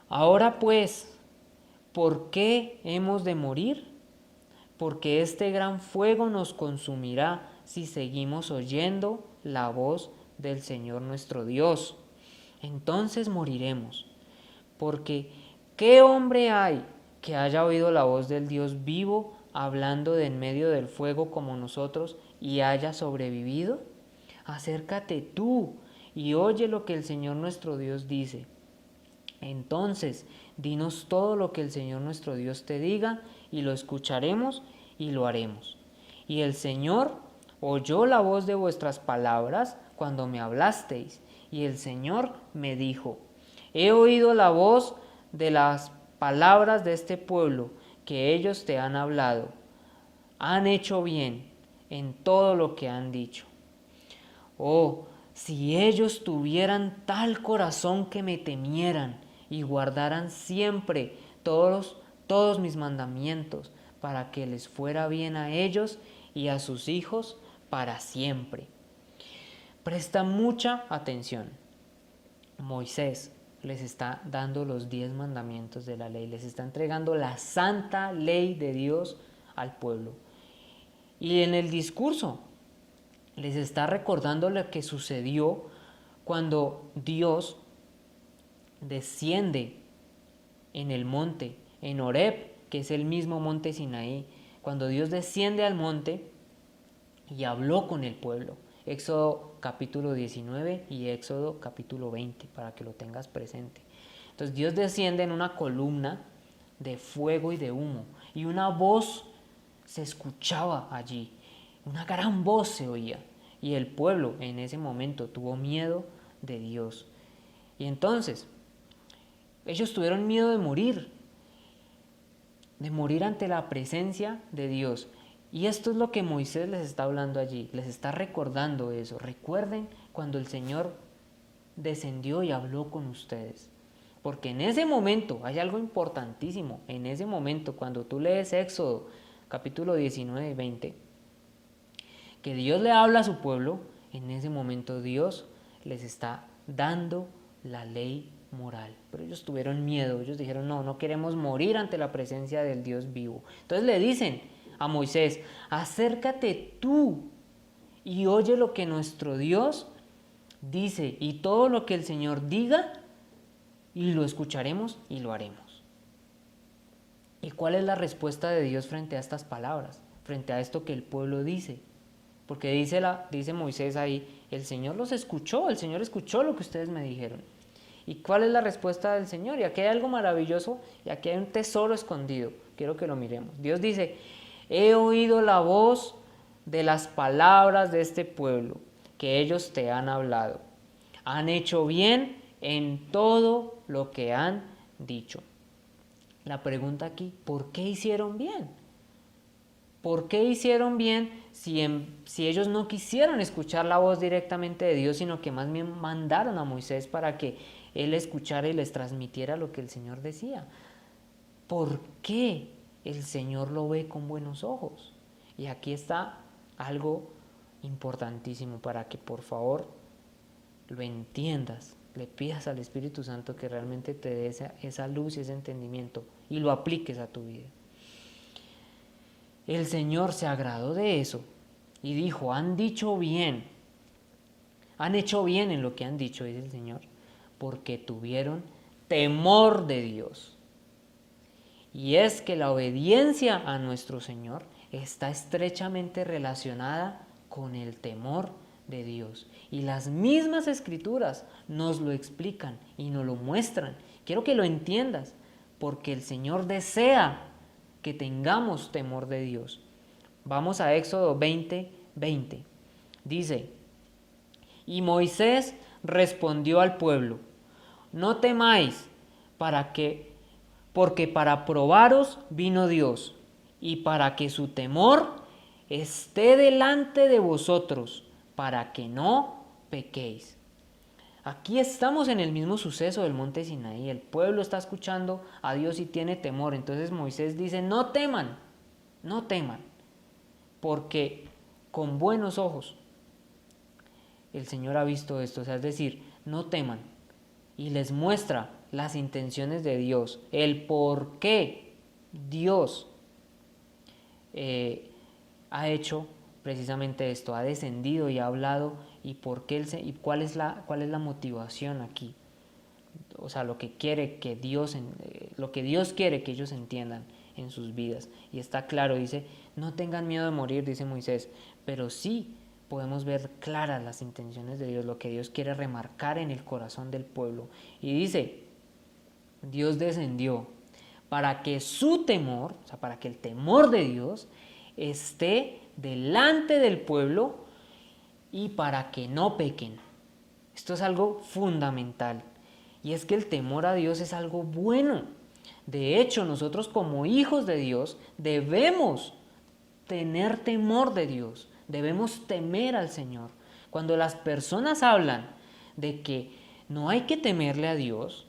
[SPEAKER 1] Ahora pues, ¿por qué hemos de morir? Porque este gran fuego nos consumirá si seguimos oyendo la voz del Señor nuestro Dios. Entonces moriremos, porque ¿qué hombre hay que haya oído la voz del Dios vivo hablando de en medio del fuego como nosotros y haya sobrevivido? Acércate tú y oye lo que el Señor nuestro Dios dice. Entonces, dinos todo lo que el Señor nuestro Dios te diga y lo escucharemos y lo haremos. Y el Señor oyó la voz de vuestras palabras cuando me hablasteis, y el Señor me dijo: he oído la voz de las palabras de este pueblo que ellos te han hablado. Han hecho bien en todo lo que han dicho. Oh, si ellos tuvieran tal corazón que me temieran y guardaran siempre todos mis mandamientos, para que les fuera bien a ellos y a sus hijos para siempre. Presta mucha atención. Moisés les está dando los 10 mandamientos de la ley, les está entregando la santa ley de Dios al pueblo. Y en el discurso les está recordando lo que sucedió cuando Dios desciende en el monte, en Horeb, que es el mismo monte Sinaí, cuando Dios desciende al monte y habló con el pueblo. Éxodo capítulo 19 y Éxodo capítulo 20, para que lo tengas presente. Entonces Dios desciende en una columna de fuego y de humo, y una voz se escuchaba allí, una gran voz se oía, y el pueblo en ese momento tuvo miedo de Dios. Y entonces ellos tuvieron miedo de morir ante la presencia de Dios. Y esto es lo que Moisés les está hablando allí, les está recordando eso. Recuerden cuando el Señor descendió y habló con ustedes. Porque en ese momento, hay algo importantísimo, en ese momento, cuando tú lees Éxodo capítulo 19 y 20, que Dios le habla a su pueblo, en ese momento Dios les está dando la ley moral. Pero ellos tuvieron miedo, ellos dijeron, no queremos morir ante la presencia del Dios vivo. Entonces le dicen a Moisés, acércate tú y oye lo que nuestro Dios dice y todo lo que el Señor diga, y lo escucharemos y lo haremos. ¿Y cuál es la respuesta de Dios frente a estas palabras? Frente a esto que el pueblo dice. Porque dice Moisés ahí, el Señor los escuchó, el Señor escuchó lo que ustedes me dijeron. ¿Y cuál es la respuesta del Señor? Y aquí hay algo maravilloso, y aquí hay un tesoro escondido. Quiero que lo miremos. Dios dice, he oído la voz de las palabras de este pueblo, que ellos te han hablado. Han hecho bien en todo lo que han dicho. La pregunta aquí, ¿por qué hicieron bien? ¿Por qué hicieron bien si ellos no quisieron escuchar la voz directamente de Dios, sino que más bien mandaron a Moisés para que él escuchara y les transmitiera lo que el Señor decía? ¿Por qué el Señor lo ve con buenos ojos? Y aquí está algo importantísimo para que por favor lo entiendas, le pidas al Espíritu Santo que realmente te dé esa luz y ese entendimiento y lo apliques a tu vida. El Señor se agradó de eso y dijo, han dicho bien, han hecho bien en lo que han dicho, dice el Señor, porque tuvieron temor de Dios. Y es que la obediencia a nuestro Señor está estrechamente relacionada con el temor de Dios. Y las mismas Escrituras nos lo explican y nos lo muestran. Quiero que lo entiendas, porque el Señor desea que tengamos temor de Dios. Vamos a Éxodo 20:20. Dice, y Moisés respondió al pueblo, no temáis, porque para probaros vino Dios, y para que su temor esté delante de vosotros, para que no pequéis. Aquí estamos en el mismo suceso del monte Sinaí. El pueblo está escuchando a Dios y tiene temor. Entonces Moisés dice, no teman, porque con buenos ojos el Señor ha visto esto. O sea, es decir, no teman. Y les muestra las intenciones de Dios, el por qué Dios ha hecho precisamente esto, ha descendido y ha hablado, y por qué y cuál es la motivación aquí. O sea, lo que Dios quiere que ellos entiendan en sus vidas. Y está claro, dice, no tengan miedo de morir, dice Moisés, pero sí podemos ver claras las intenciones de Dios, lo que Dios quiere remarcar en el corazón del pueblo. Y dice, Dios descendió para que su temor, o sea, para que el temor de Dios esté delante del pueblo y para que no pequen. Esto es algo fundamental. Y es que el temor a Dios es algo bueno. De hecho, nosotros como hijos de Dios debemos tener temor de Dios. Debemos temer al Señor. Cuando las personas hablan de que no hay que temerle a Dios,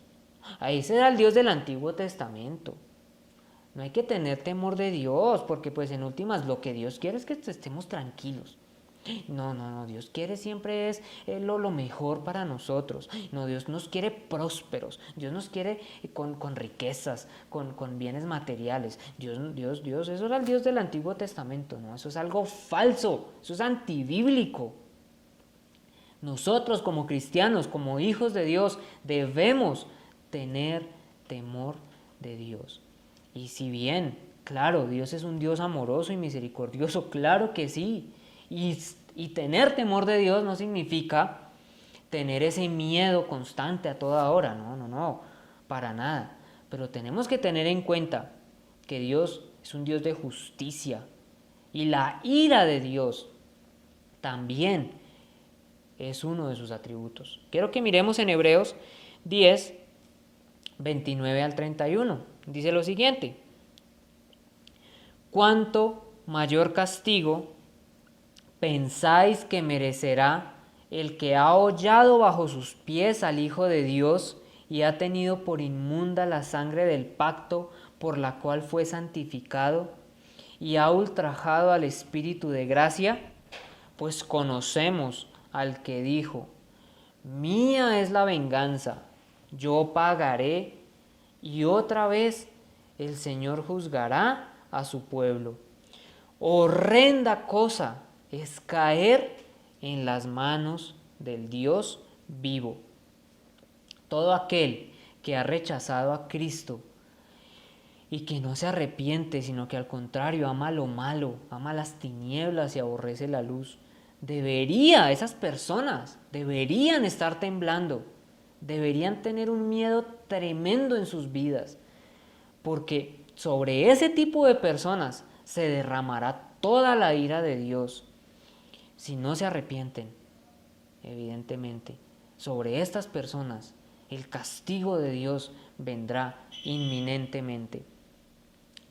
[SPEAKER 1] Ese era el Dios del Antiguo Testamento. No hay que tener temor de Dios, porque pues en últimas lo que Dios quiere es que estemos tranquilos. No, Dios quiere siempre es lo mejor para nosotros. No, Dios nos quiere prósperos, Dios nos quiere con riquezas, con bienes materiales. Dios, eso era el Dios del Antiguo Testamento, ¿no? Eso es algo falso, eso es antibíblico. Nosotros como cristianos, como hijos de Dios, debemos tener temor de Dios. Y si bien, claro, Dios es un Dios amoroso y misericordioso, claro que sí. Y tener temor de Dios no significa tener ese miedo constante a toda hora, no, para nada. Pero tenemos que tener en cuenta que Dios es un Dios de justicia y la ira de Dios también es uno de sus atributos. Quiero que miremos en Hebreos 10, 29 al 31. Dice lo siguiente: ¿cuánto mayor castigo pensáis que merecerá el que ha hollado bajo sus pies al Hijo de Dios y ha tenido por inmunda la sangre del pacto por la cual fue santificado y ha ultrajado al Espíritu de gracia? Pues conocemos al que dijo: mía es la venganza, yo pagaré. Y otra vez el Señor juzgará a su pueblo. Horrenda cosa es caer en las manos del Dios vivo. Todo aquel que ha rechazado a Cristo y que no se arrepiente, sino que al contrario ama lo malo, ama las tinieblas y aborrece la luz, esas personas deberían estar temblando, deberían tener un miedo tremendo en sus vidas, porque sobre ese tipo de personas se derramará toda la ira de Dios si no se arrepienten. Evidentemente, sobre estas personas el castigo de Dios vendrá inminentemente.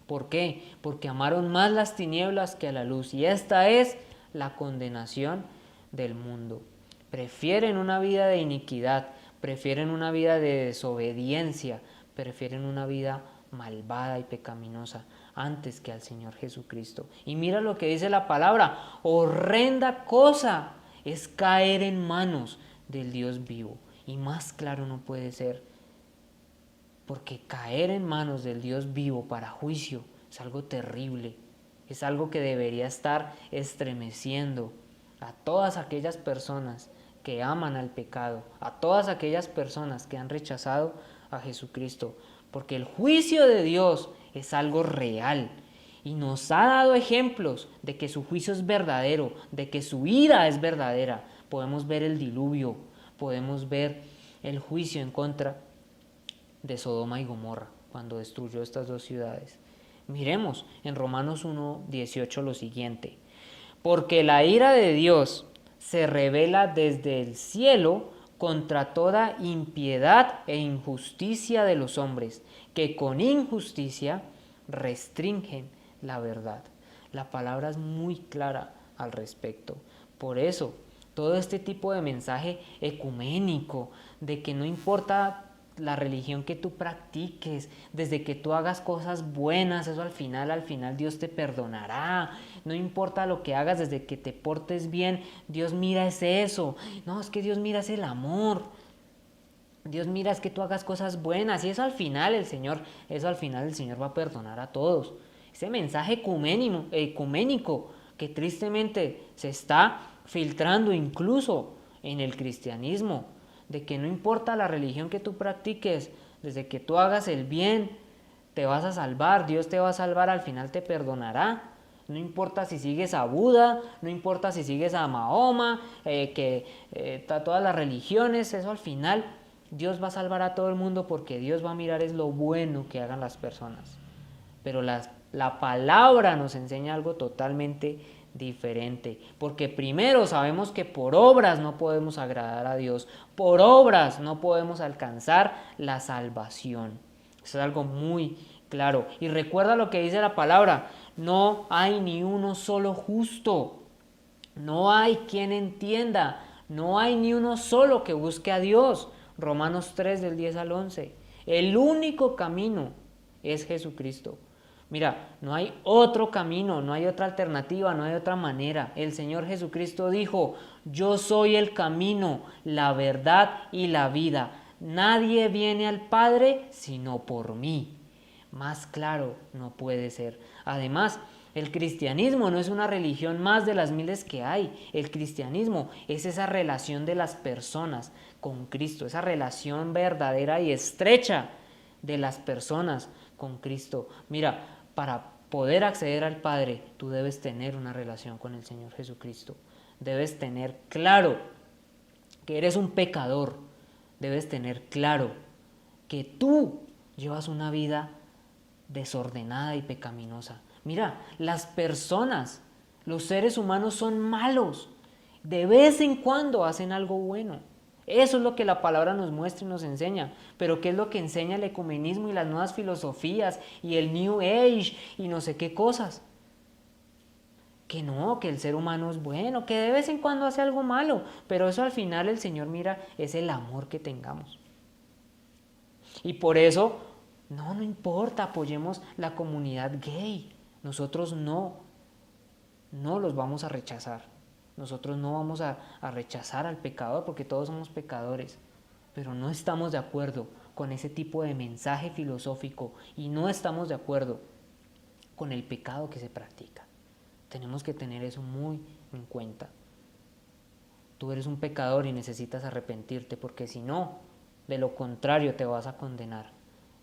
[SPEAKER 1] ¿Por qué? Porque amaron más las tinieblas que a la luz, y esta es la condenación del mundo. Prefieren una vida de iniquidad, prefieren una vida de desobediencia, prefieren una vida malvada y pecaminosa antes que al Señor Jesucristo. Y mira lo que dice la palabra: horrenda cosa es caer en manos del Dios vivo. Y más claro no puede ser, porque caer en manos del Dios vivo para juicio es algo terrible, es algo que debería estar estremeciendo a todas aquellas personas que aman al pecado, a todas aquellas personas que han rechazado a Jesucristo, porque el juicio de Dios es algo real y nos ha dado ejemplos de que su juicio es verdadero, de que su ira es verdadera. Podemos ver el diluvio, podemos ver el juicio en contra de Sodoma y Gomorra cuando destruyó estas dos ciudades. Miremos en Romanos 1:18 lo siguiente: porque la ira de Dios se revela desde el cielo contra toda impiedad e injusticia de los hombres, que con injusticia restringen la verdad. La palabra es muy clara al respecto. Por eso, todo este tipo de mensaje ecuménico, de que no importa la religión que tú practiques, desde que tú hagas cosas buenas, eso al final Dios te perdonará. No importa lo que hagas, desde que te portes bien, Dios mira es eso. No, es que Dios mira es el amor. Dios mira es que tú hagas cosas buenas, y eso al final el Señor va a perdonar a todos. Ese mensaje ecuménico que tristemente se está filtrando incluso en el cristianismo, de que no importa la religión que tú practiques, desde que tú hagas el bien, te vas a salvar, Dios te va a salvar, al final te perdonará. No importa si sigues a Buda, no importa si sigues a Mahoma, todas las religiones, eso al final Dios va a salvar a todo el mundo, porque Dios va a mirar es lo bueno que hagan las personas. Pero la palabra nos enseña algo totalmente diferente, porque primero sabemos que por obras no podemos agradar a Dios, por obras no podemos alcanzar la salvación. Eso es algo muy claro. Y recuerda lo que dice la palabra: no hay ni uno solo justo, no hay quien entienda, no hay ni uno solo que busque a Dios. Romanos 3 del 10 al 11. El único camino es Jesucristo. Mira, no hay otro camino, no hay otra alternativa, no hay otra manera. El Señor Jesucristo dijo: yo soy el camino, la verdad y la vida. Nadie viene al Padre sino por mí. Más claro no puede ser. Además, el cristianismo no es una religión más de las miles que hay. El cristianismo es esa relación de las personas con Cristo, esa relación verdadera y estrecha de las personas con Cristo. Mira, para poder acceder al Padre, tú debes tener una relación con el Señor Jesucristo. Debes tener claro que eres un pecador. Debes tener claro que tú llevas una vida desordenada y pecaminosa. Mira, las personas, los seres humanos son malos. De vez en cuando hacen algo bueno. Eso es lo que la palabra nos muestra y nos enseña. Pero ¿qué es lo que enseña el ecumenismo y las nuevas filosofías y el New Age y no sé qué cosas? Que no, que el ser humano es bueno, que de vez en cuando hace algo malo. Pero eso al final el Señor mira, es el amor que tengamos. Y por eso, no importa, apoyemos la comunidad gay. Nosotros no los vamos a rechazar. Nosotros no vamos a rechazar al pecador porque todos somos pecadores, pero no estamos de acuerdo con ese tipo de mensaje filosófico y no estamos de acuerdo con el pecado que se practica. Tenemos que tener eso muy en cuenta. Tú eres un pecador y necesitas arrepentirte, porque si no, de lo contrario te vas a condenar.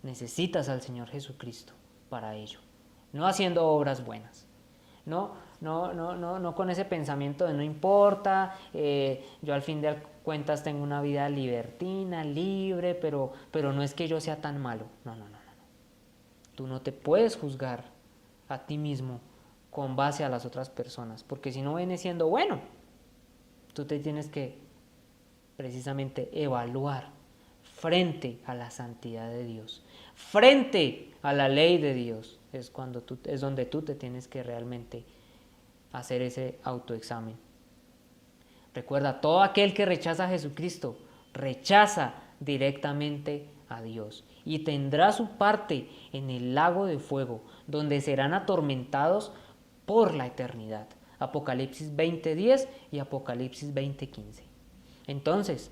[SPEAKER 1] Necesitas al Señor Jesucristo para ello, no haciendo obras buenas. No con ese pensamiento de no importa, yo al fin de cuentas tengo una vida libertina, libre, pero no es que yo sea tan malo. No. Tú no te puedes juzgar a ti mismo con base a las otras personas, porque si no viene siendo bueno, tú te tienes que precisamente evaluar frente a la santidad de Dios, frente a la ley de Dios. Es donde tú te tienes que realmente hacer ese autoexamen. Recuerda, todo aquel que rechaza a Jesucristo rechaza directamente a Dios y tendrá su parte en el lago de fuego, donde serán atormentados por la eternidad. Apocalipsis 20:10 y Apocalipsis 20:15. Entonces,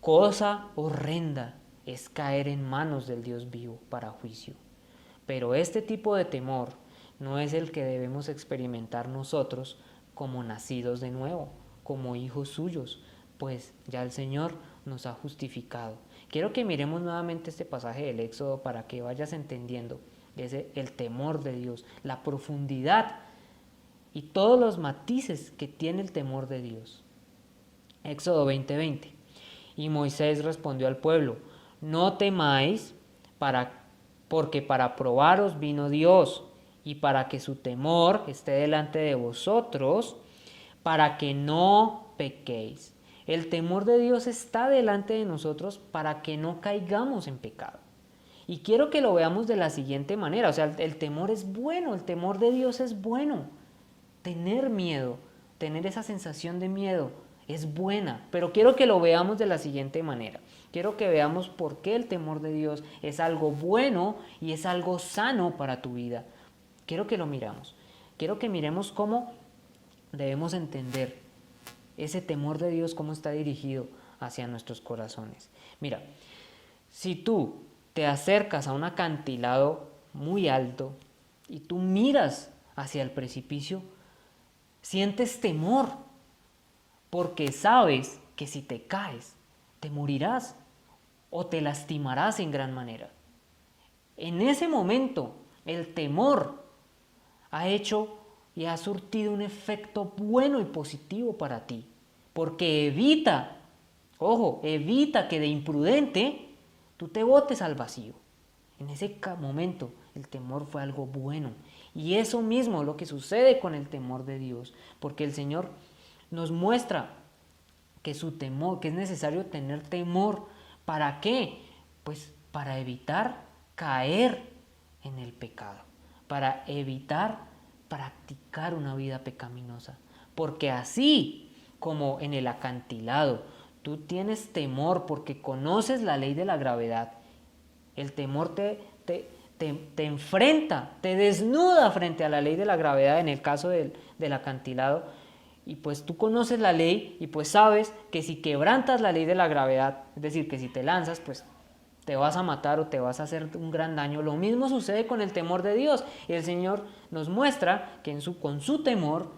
[SPEAKER 1] cosa horrenda es caer en manos del Dios vivo para juicio. Pero este tipo de temor no es el que debemos experimentar nosotros como nacidos de nuevo, como hijos suyos, pues ya el Señor nos ha justificado. Quiero que miremos nuevamente este pasaje del Éxodo para que vayas entendiendo el temor de Dios, la profundidad y todos los matices que tiene el temor de Dios. Éxodo 20:20. Y Moisés respondió al pueblo: no temáis, porque para probaros vino Dios, y para que su temor esté delante de vosotros, para que no pequéis. El temor de Dios está delante de nosotros para que no caigamos en pecado. Y quiero que lo veamos de la siguiente manera. O sea, el temor es bueno, el temor de Dios es bueno. Tener miedo, tener esa sensación de miedo es buena, pero quiero que lo veamos de la siguiente manera. Quiero que veamos por qué el temor de Dios es algo bueno y es algo sano para tu vida. Quiero que lo miramos. Quiero que miremos cómo debemos entender ese temor de Dios, cómo está dirigido hacia nuestros corazones. Mira, si tú te acercas a un acantilado muy alto y tú miras hacia el precipicio, sientes temor, porque sabes que si te caes, te morirás o te lastimarás en gran manera. En ese momento, el temor ha hecho y ha surtido un efecto bueno y positivo para ti, porque evita que de imprudente tú te botes al vacío. En ese momento el temor fue algo bueno, y eso mismo es lo que sucede con el temor de Dios, porque el Señor nos muestra que que es necesario tener temor. ¿Para qué? Pues para evitar caer en el pecado, para evitar practicar una vida pecaminosa, porque así como en el acantilado tú tienes temor porque conoces la ley de la gravedad, El temor te enfrenta, te desnuda frente a la ley de la gravedad en el caso del acantilado. Y pues tú conoces la ley y pues sabes que si quebrantas la ley de la gravedad, es decir, que si te lanzas, pues te vas a matar o te vas a hacer un gran daño. Lo mismo sucede con el temor de Dios. Y el Señor nos muestra que con su temor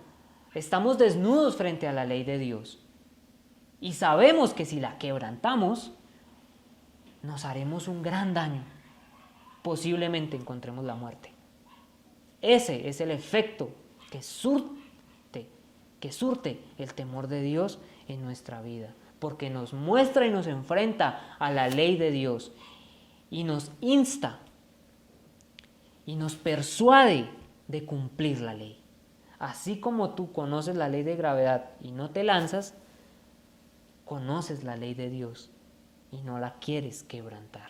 [SPEAKER 1] estamos desnudos frente a la ley de Dios. Y sabemos que si la quebrantamos, nos haremos un gran daño. Posiblemente encontremos la muerte. Ese es el efecto que surte el temor de Dios en nuestra vida, porque nos muestra y nos enfrenta a la ley de Dios y nos insta y nos persuade de cumplir la ley. Así como tú conoces la ley de gravedad y no te lanzas, conoces la ley de Dios y no la quieres quebrantar,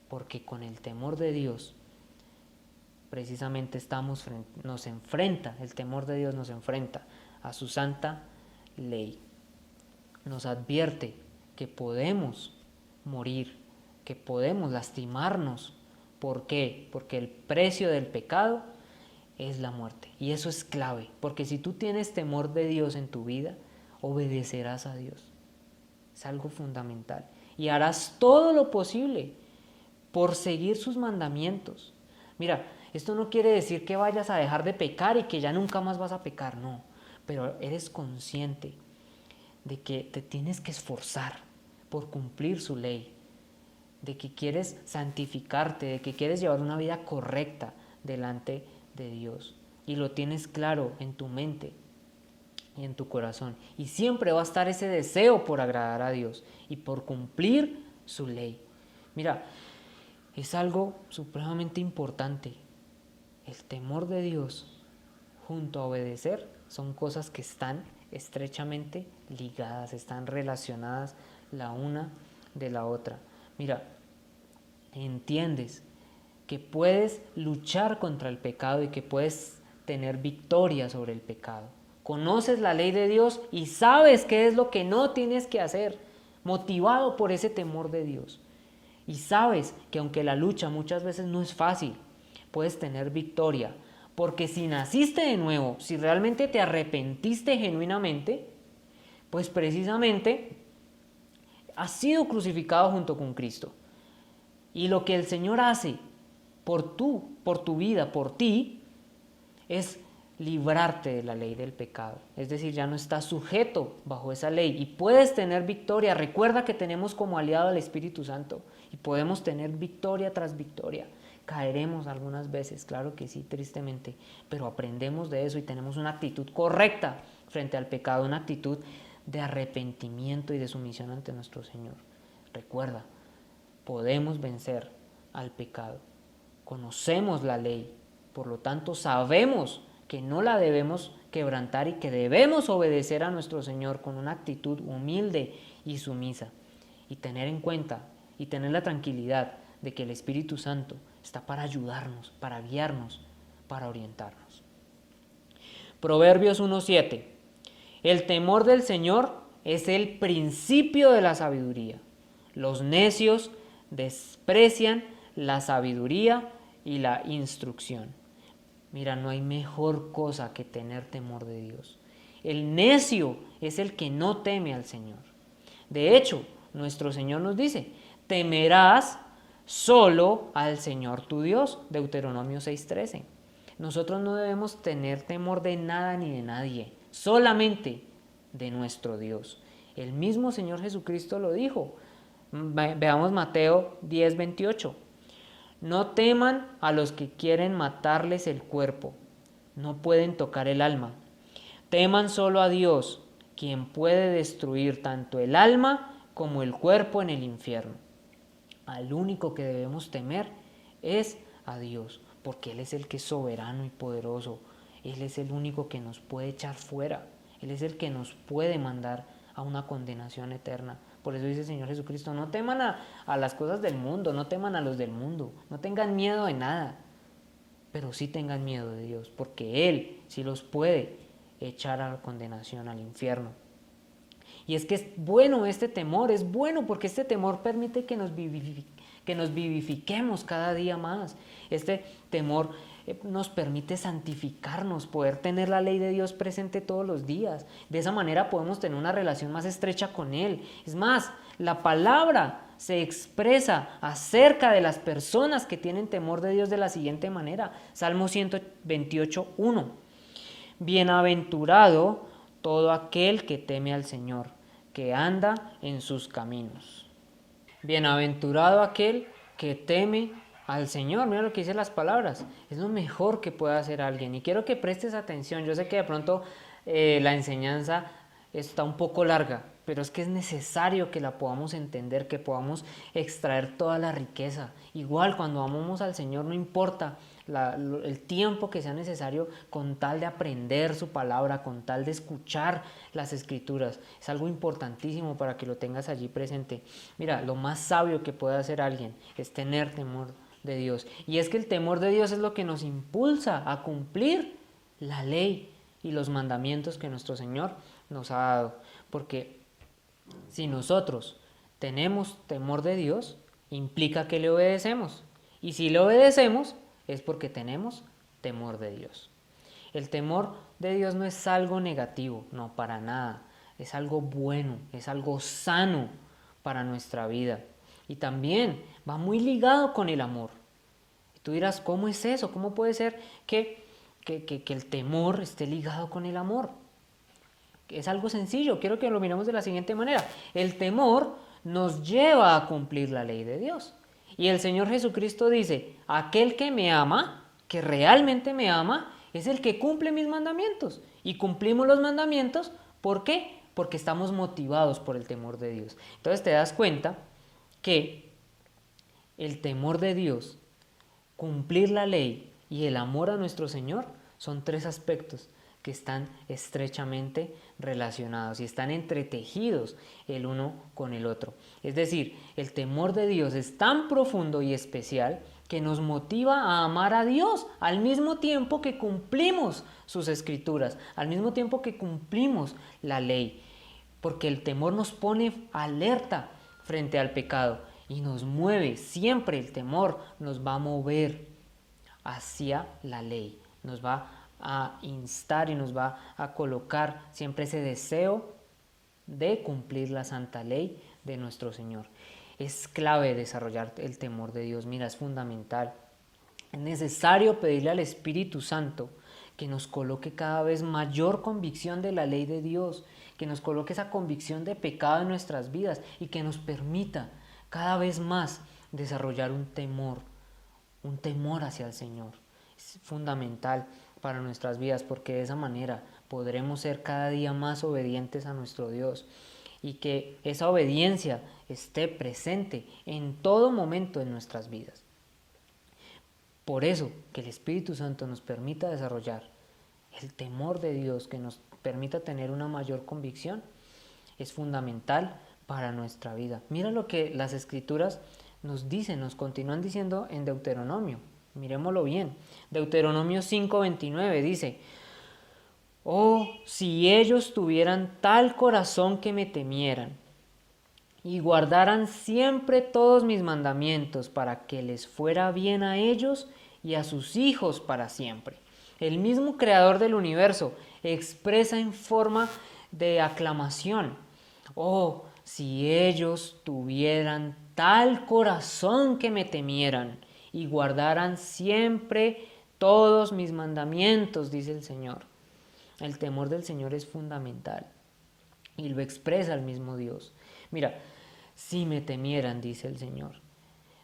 [SPEAKER 1] porque con el temor de Dios precisamente el temor de Dios nos enfrenta a su santa ley. Nos advierte que podemos morir, que podemos lastimarnos. ¿Por qué? Porque el precio del pecado es la muerte. Y eso es clave, porque si tú tienes temor de Dios en tu vida, obedecerás a Dios. Es algo fundamental. Y harás todo lo posible por seguir sus mandamientos. Mira, esto no quiere decir que vayas a dejar de pecar y que ya nunca más vas a pecar, no. Pero eres consciente de que te tienes que esforzar por cumplir su ley, de que quieres santificarte, de que quieres llevar una vida correcta delante de Dios. Y lo tienes claro en tu mente y en tu corazón. Y siempre va a estar ese deseo por agradar a Dios y por cumplir su ley. Mira, es algo supremamente importante. El temor de Dios junto a obedecer son cosas que están estrechamente ligadas, están relacionadas la una de la otra. Mira, entiendes que puedes luchar contra el pecado y que puedes tener victoria sobre el pecado. Conoces la ley de Dios y sabes qué es lo que no tienes que hacer, motivado por ese temor de Dios. Y sabes que aunque la lucha muchas veces no es fácil, puedes tener victoria. Porque si naciste de nuevo, si realmente te arrepentiste genuinamente, pues precisamente has sido crucificado junto con Cristo. Y lo que el Señor hace por tu vida, por ti, es librarte de la ley del pecado. Es decir, ya no estás sujeto bajo esa ley y puedes tener victoria. Recuerda que tenemos como aliado al Espíritu Santo y podemos tener victoria tras victoria. Caeremos algunas veces, claro que sí, tristemente, pero aprendemos de eso y tenemos una actitud correcta frente al pecado, una actitud de arrepentimiento y de sumisión ante nuestro Señor. Recuerda, podemos vencer al pecado. Conocemos la ley, por lo tanto sabemos que no la debemos quebrantar y que debemos obedecer a nuestro Señor con una actitud humilde y sumisa y tener en cuenta y tener la tranquilidad de que el Espíritu Santo está para ayudarnos, para guiarnos, para orientarnos. Proverbios 1:7. El temor del Señor es el principio de la sabiduría. Los necios desprecian la sabiduría y la instrucción. Mira, no hay mejor cosa que tener temor de Dios. El necio es el que no teme al Señor. De hecho, nuestro Señor nos dice, temerás solo al Señor tu Dios, Deuteronomio 6:13. Nosotros no debemos tener temor de nada ni de nadie, solamente de nuestro Dios. El mismo Señor Jesucristo lo dijo. Veamos Mateo 10:28. No teman a los que quieren matarles el cuerpo, no pueden tocar el alma. Teman solo a Dios, quien puede destruir tanto el alma como el cuerpo en el infierno. Al único que debemos temer es a Dios, porque Él es el que es soberano y poderoso. Él es el único que nos puede echar fuera. Él es el que nos puede mandar a una condenación eterna. Por eso dice el Señor Jesucristo, no teman a las cosas del mundo, no teman a los del mundo, no tengan miedo de nada, pero sí tengan miedo de Dios, porque Él sí los puede echar a la condenación, al infierno. Y es que es bueno este temor, es bueno porque este temor permite que que nos vivifiquemos cada día más. Este temor nos permite santificarnos, poder tener la ley de Dios presente todos los días. De esa manera podemos tener una relación más estrecha con Él. Es más, la palabra se expresa acerca de las personas que tienen temor de Dios de la siguiente manera. Salmo 128:1. Bienaventurado todo aquel que teme al Señor, que anda en sus caminos. Bienaventurado aquel que teme al Señor. Mira lo que dicen las palabras. Es lo mejor que puede hacer alguien. Y quiero que prestes atención. Yo sé que de pronto la enseñanza está un poco larga, pero es que es necesario que la podamos entender, que podamos extraer toda la riqueza. Igual cuando amamos al Señor, no importa el tiempo que sea necesario, con tal de aprender su palabra, con tal de escuchar las escrituras. Es algo importantísimo para que lo tengas allí presente. Mira, lo más sabio que puede hacer alguien es tener temor de Dios. Y es que el temor de Dios es lo que nos impulsa a cumplir la ley y los mandamientos que nuestro Señor nos ha dado. Porque si nosotros tenemos temor de Dios, implica que le obedecemos. Y si le obedecemos, es porque tenemos temor de Dios. El temor de Dios no es algo negativo, no, para nada. Es algo bueno, es algo sano para nuestra vida. Y también va muy ligado con el amor. Tú dirás, ¿cómo es eso? ¿Cómo puede ser que el temor esté ligado con el amor? Es algo sencillo, quiero que lo miremos de la siguiente manera. El temor nos lleva a cumplir la ley de Dios. Y el Señor Jesucristo dice, aquel que me ama, que realmente me ama, es el que cumple mis mandamientos. Y cumplimos los mandamientos, ¿por qué? Porque estamos motivados por el temor de Dios. Entonces te das cuenta que el temor de Dios, cumplir la ley y el amor a nuestro Señor son tres aspectos que están estrechamente relacionados y están entretejidos el uno con el otro. Es decir, el temor de Dios es tan profundo y especial que nos motiva a amar a Dios al mismo tiempo que cumplimos sus escrituras, al mismo tiempo que cumplimos la ley, porque el temor nos pone alerta frente al pecado y nos mueve, siempre el temor nos va a mover hacia la ley, nos va a instar y nos va a colocar siempre ese deseo de cumplir la santa ley de nuestro Señor. Es clave desarrollar el temor de Dios, mira, es fundamental. Es necesario pedirle al Espíritu Santo que nos coloque cada vez mayor convicción de la ley de Dios, que nos coloque esa convicción de pecado en nuestras vidas y que nos permita cada vez más desarrollar un temor hacia el Señor. Es fundamental para nuestras vidas porque de esa manera podremos ser cada día más obedientes a nuestro Dios y que esa obediencia esté presente en todo momento en nuestras vidas. Por eso, que el Espíritu Santo nos permita desarrollar el temor de Dios, que nos permita tener una mayor convicción, es fundamental para nuestra vida. Mira lo que las Escrituras nos dicen, nos continúan diciendo en Deuteronomio. Miremoslo bien. Deuteronomio 5:29 dice, oh, si ellos tuvieran tal corazón que me temieran y guardaran siempre todos mis mandamientos para que les fuera bien a ellos y a sus hijos para siempre. El mismo creador del universo expresa en forma de aclamación, oh, si ellos tuvieran tal corazón que me temieran y guardaran siempre todos mis mandamientos, dice el Señor. El temor del Señor es fundamental y lo expresa el mismo Dios. Mira, si me temieran, dice el Señor.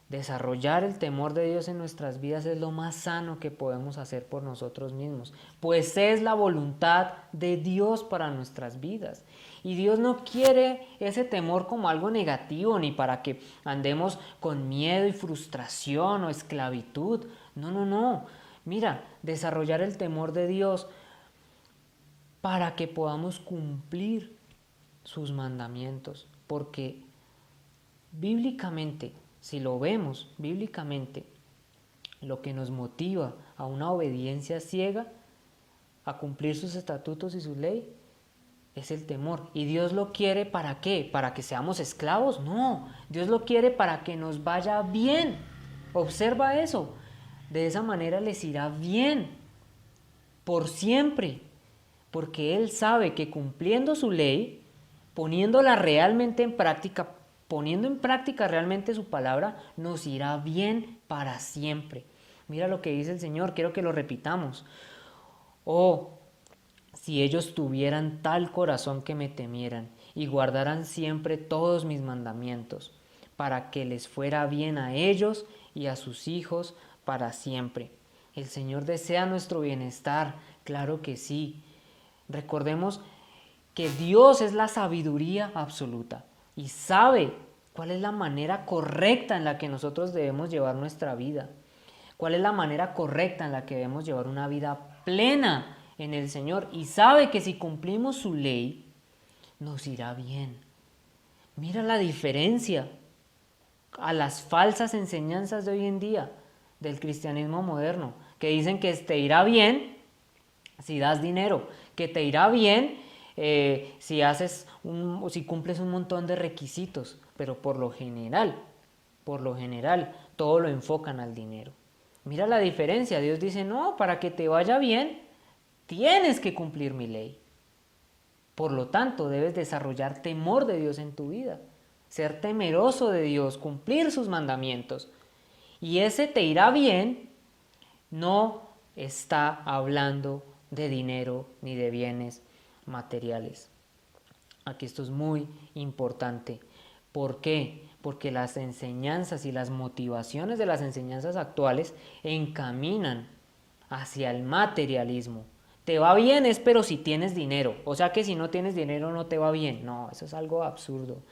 [SPEAKER 1] Desarrollar el temor de Dios en nuestras vidas es lo más sano que podemos hacer por nosotros mismos, pues es la voluntad de Dios para nuestras vidas. Y Dios no quiere ese temor como algo negativo, ni para que andemos con miedo y frustración o esclavitud. No, no, no. Mira, desarrollar el temor de Dios para que podamos cumplir sus mandamientos, porque bíblicamente, si lo vemos bíblicamente, lo que nos motiva a una obediencia ciega, a cumplir sus estatutos y su ley, es el temor. ¿Y Dios lo quiere para qué? ¿Para que seamos esclavos? No, Dios lo quiere para que nos vaya bien. Observa eso. De esa manera les irá bien, por siempre, porque Él sabe que cumpliendo su ley, poniéndola realmente en práctica, poniendo en práctica realmente su palabra, nos irá bien para siempre. Mira lo que dice el Señor, quiero que lo repitamos. Oh, si ellos tuvieran tal corazón que me temieran y guardaran siempre todos mis mandamientos, para que les fuera bien a ellos y a sus hijos para siempre. El Señor desea nuestro bienestar, claro que sí. Recordemos que Dios es la sabiduría absoluta y sabe cuál es la manera correcta en la que nosotros debemos llevar nuestra vida. Cuál es la manera correcta en la que debemos llevar una vida plena en el Señor. Y sabe que si cumplimos su ley, nos irá bien. Mira la diferencia a las falsas enseñanzas de hoy en día del cristianismo moderno, que dicen que te irá bien si das dinero, que te irá bien si cumples un montón de requisitos, pero por lo general, todo lo enfocan al dinero. Mira la diferencia, Dios dice, no, para que te vaya bien, tienes que cumplir mi ley. Por lo tanto, debes desarrollar temor de Dios en tu vida, ser temeroso de Dios, cumplir sus mandamientos. Y ese te irá bien no está hablando de dinero ni de bienes materiales. Aquí esto es muy importante. ¿Por qué? Porque las enseñanzas y las motivaciones de las enseñanzas actuales encaminan hacia el materialismo. Te va bien es pero si tienes dinero, o sea que si no tienes dinero no te va bien. No, eso es algo absurdo.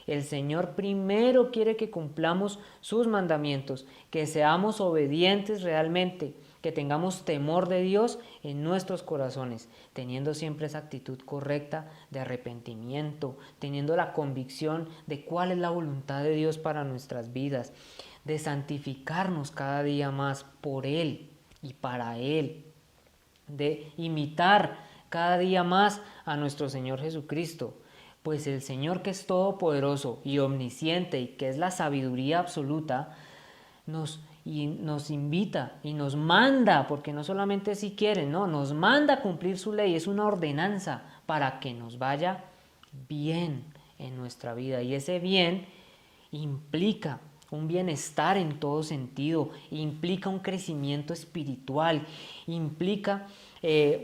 [SPEAKER 1] El Señor primero quiere que cumplamos sus mandamientos, que seamos obedientes realmente, que tengamos temor de Dios en nuestros corazones, teniendo siempre esa actitud correcta de arrepentimiento, teniendo la convicción de cuál es la voluntad de Dios para nuestras vidas, de santificarnos cada día más por Él y para Él, de imitar cada día más a nuestro Señor Jesucristo. Pues el Señor, que es todopoderoso y omnisciente y que es la sabiduría absoluta, nos invita y nos manda, porque no solamente si quiere, no, nos manda a cumplir su ley, es una ordenanza para que nos vaya bien en nuestra vida. Y ese bien implica un bienestar en todo sentido, implica un crecimiento espiritual, implica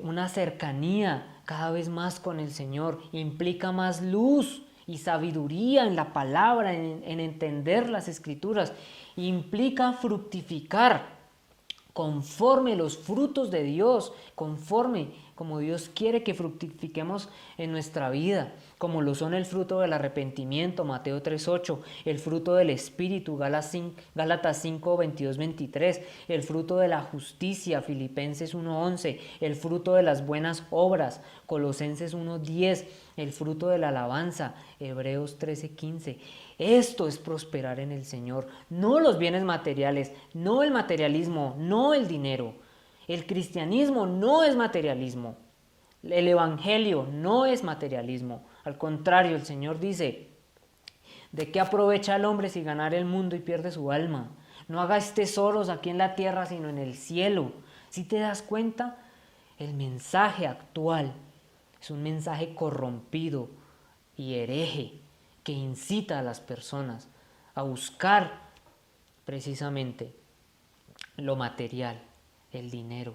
[SPEAKER 1] una cercanía cada vez más con el Señor, implica más luz y sabiduría en la palabra, en entender las Escrituras, implica fructificar conforme los frutos de Dios, conforme como Dios quiere que fructifiquemos en nuestra vida, como lo son el fruto del arrepentimiento, Mateo 3:8, el fruto del Espíritu, Gálatas 5:22-23, el fruto de la justicia, Filipenses 1:11, el fruto de las buenas obras, Colosenses 1:10, el fruto de la alabanza, Hebreos 13:15. Esto es prosperar en el Señor, no los bienes materiales, no el materialismo, no el dinero. El cristianismo no es materialismo. El evangelio no es materialismo. Al contrario, el Señor dice, ¿de qué aprovecha el hombre si ganar el mundo y pierde su alma? No hagáis tesoros aquí en la tierra, sino en el cielo. Si te das cuenta, el mensaje actual es un mensaje corrompido y hereje que incita a las personas a buscar precisamente lo material, el dinero.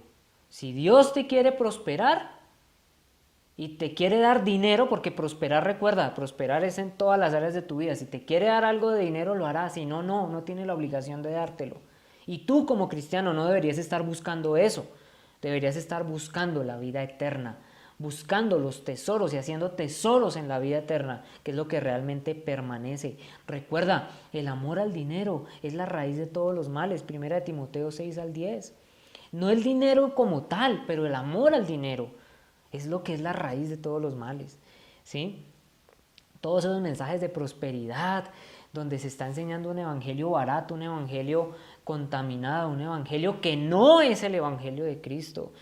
[SPEAKER 1] Si Dios te quiere prosperar y te quiere dar dinero, porque prosperar, recuerda, prosperar es en todas las áreas de tu vida. Si te quiere dar algo de dinero, lo hará. Si no, no tiene la obligación de dártelo. Y tú como cristiano no deberías estar buscando eso. Deberías estar buscando la vida eterna, buscando los tesoros y haciendo tesoros en la vida eterna, que es lo que realmente permanece. Recuerda, el amor al dinero es la raíz de todos los males, 1 Timoteo 6:10. No el dinero como tal, pero el amor al dinero es lo que es la raíz de todos los males, ¿sí? Todos esos mensajes de prosperidad, donde se está enseñando un evangelio barato, un evangelio contaminado, un evangelio que no es el evangelio de Cristo.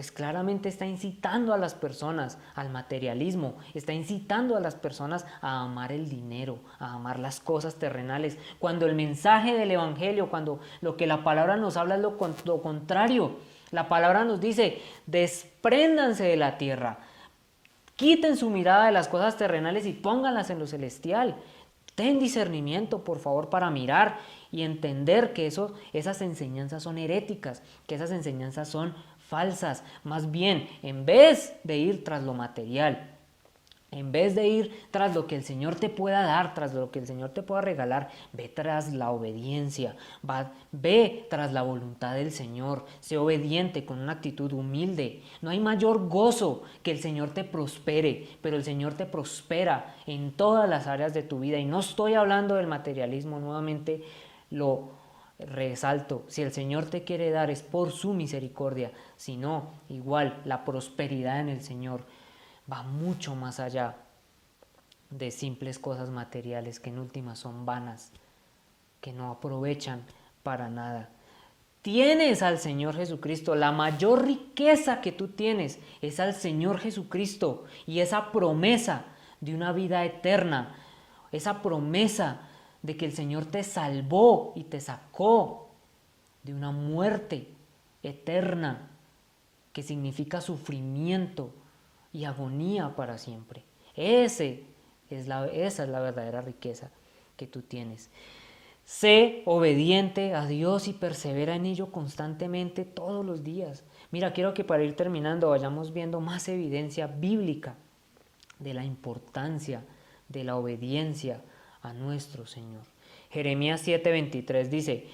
[SPEAKER 1] pues claramente está incitando a las personas al materialismo, está incitando a las personas a amar el dinero, a amar las cosas terrenales, cuando el mensaje del evangelio, cuando lo que la palabra nos habla es lo contrario. La palabra nos dice, despréndanse de la tierra, quiten su mirada de las cosas terrenales y pónganlas en lo celestial. Ten discernimiento, por favor, para mirar y entender que esas enseñanzas son heréticas, que esas enseñanzas son falsas. Más bien, en vez de ir tras lo material, en vez de ir tras lo que el Señor te pueda dar, tras lo que el Señor te pueda regalar, ve tras la obediencia, ve tras la voluntad del Señor, sé obediente con una actitud humilde. No hay mayor gozo que el Señor te prospere, pero el Señor te prospera en todas las áreas de tu vida. Y no estoy hablando del materialismo, nuevamente lo resalto. Si el Señor te quiere dar es por su misericordia, si no, igual la prosperidad en el Señor va mucho más allá de simples cosas materiales que en últimas son vanas, que no aprovechan para nada. Tienes al Señor Jesucristo, la mayor riqueza que tú tienes es al Señor Jesucristo y esa promesa de una vida eterna, esa promesa de que el Señor te salvó y te sacó de una muerte eterna que significa sufrimiento y agonía para siempre. Esa es la verdadera riqueza que tú tienes. Sé obediente a Dios y persevera en ello constantemente todos los días. Mira, quiero que para ir terminando vayamos viendo más evidencia bíblica de la importancia de la obediencia a nuestro Señor. Jeremías 7:23 dice,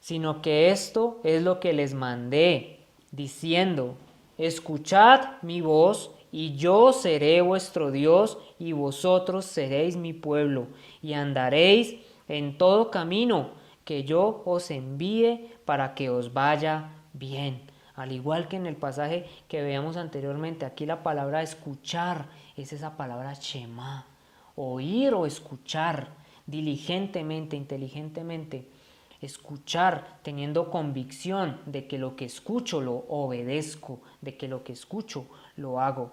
[SPEAKER 1] sino que esto es lo que les mandé, diciendo, escuchad mi voz, y yo seré vuestro Dios, y vosotros seréis mi pueblo, y andaréis en todo camino que yo os envíe para que os vaya bien. Al igual que en el pasaje que veíamos anteriormente, aquí la palabra escuchar es esa palabra shema, oír o escuchar diligentemente, inteligentemente. Escuchar teniendo convicción de que lo que escucho lo obedezco, de que lo que escucho lo hago.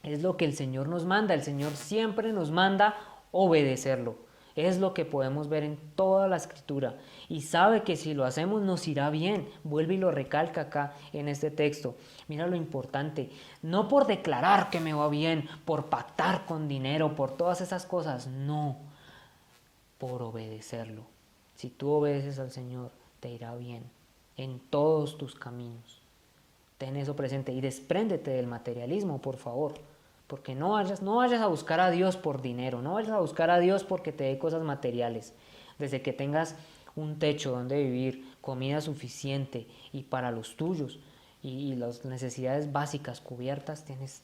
[SPEAKER 1] Es lo que el Señor nos manda, el Señor siempre nos manda obedecerlo. Es lo que podemos ver en toda la Escritura y sabe que si lo hacemos nos irá bien. Vuelve y lo recalca acá en este texto. Mira lo importante, no por declarar que me va bien, por pactar con dinero, por todas esas cosas, no, por obedecerlo. Si tú obedeces al Señor, te irá bien en todos tus caminos. Ten eso presente y despréndete del materialismo, por favor. Porque no vayas a buscar a Dios por dinero, no vayas a buscar a Dios porque te dé cosas materiales. Desde que tengas un techo donde vivir, comida suficiente y para los tuyos y las necesidades básicas cubiertas, tienes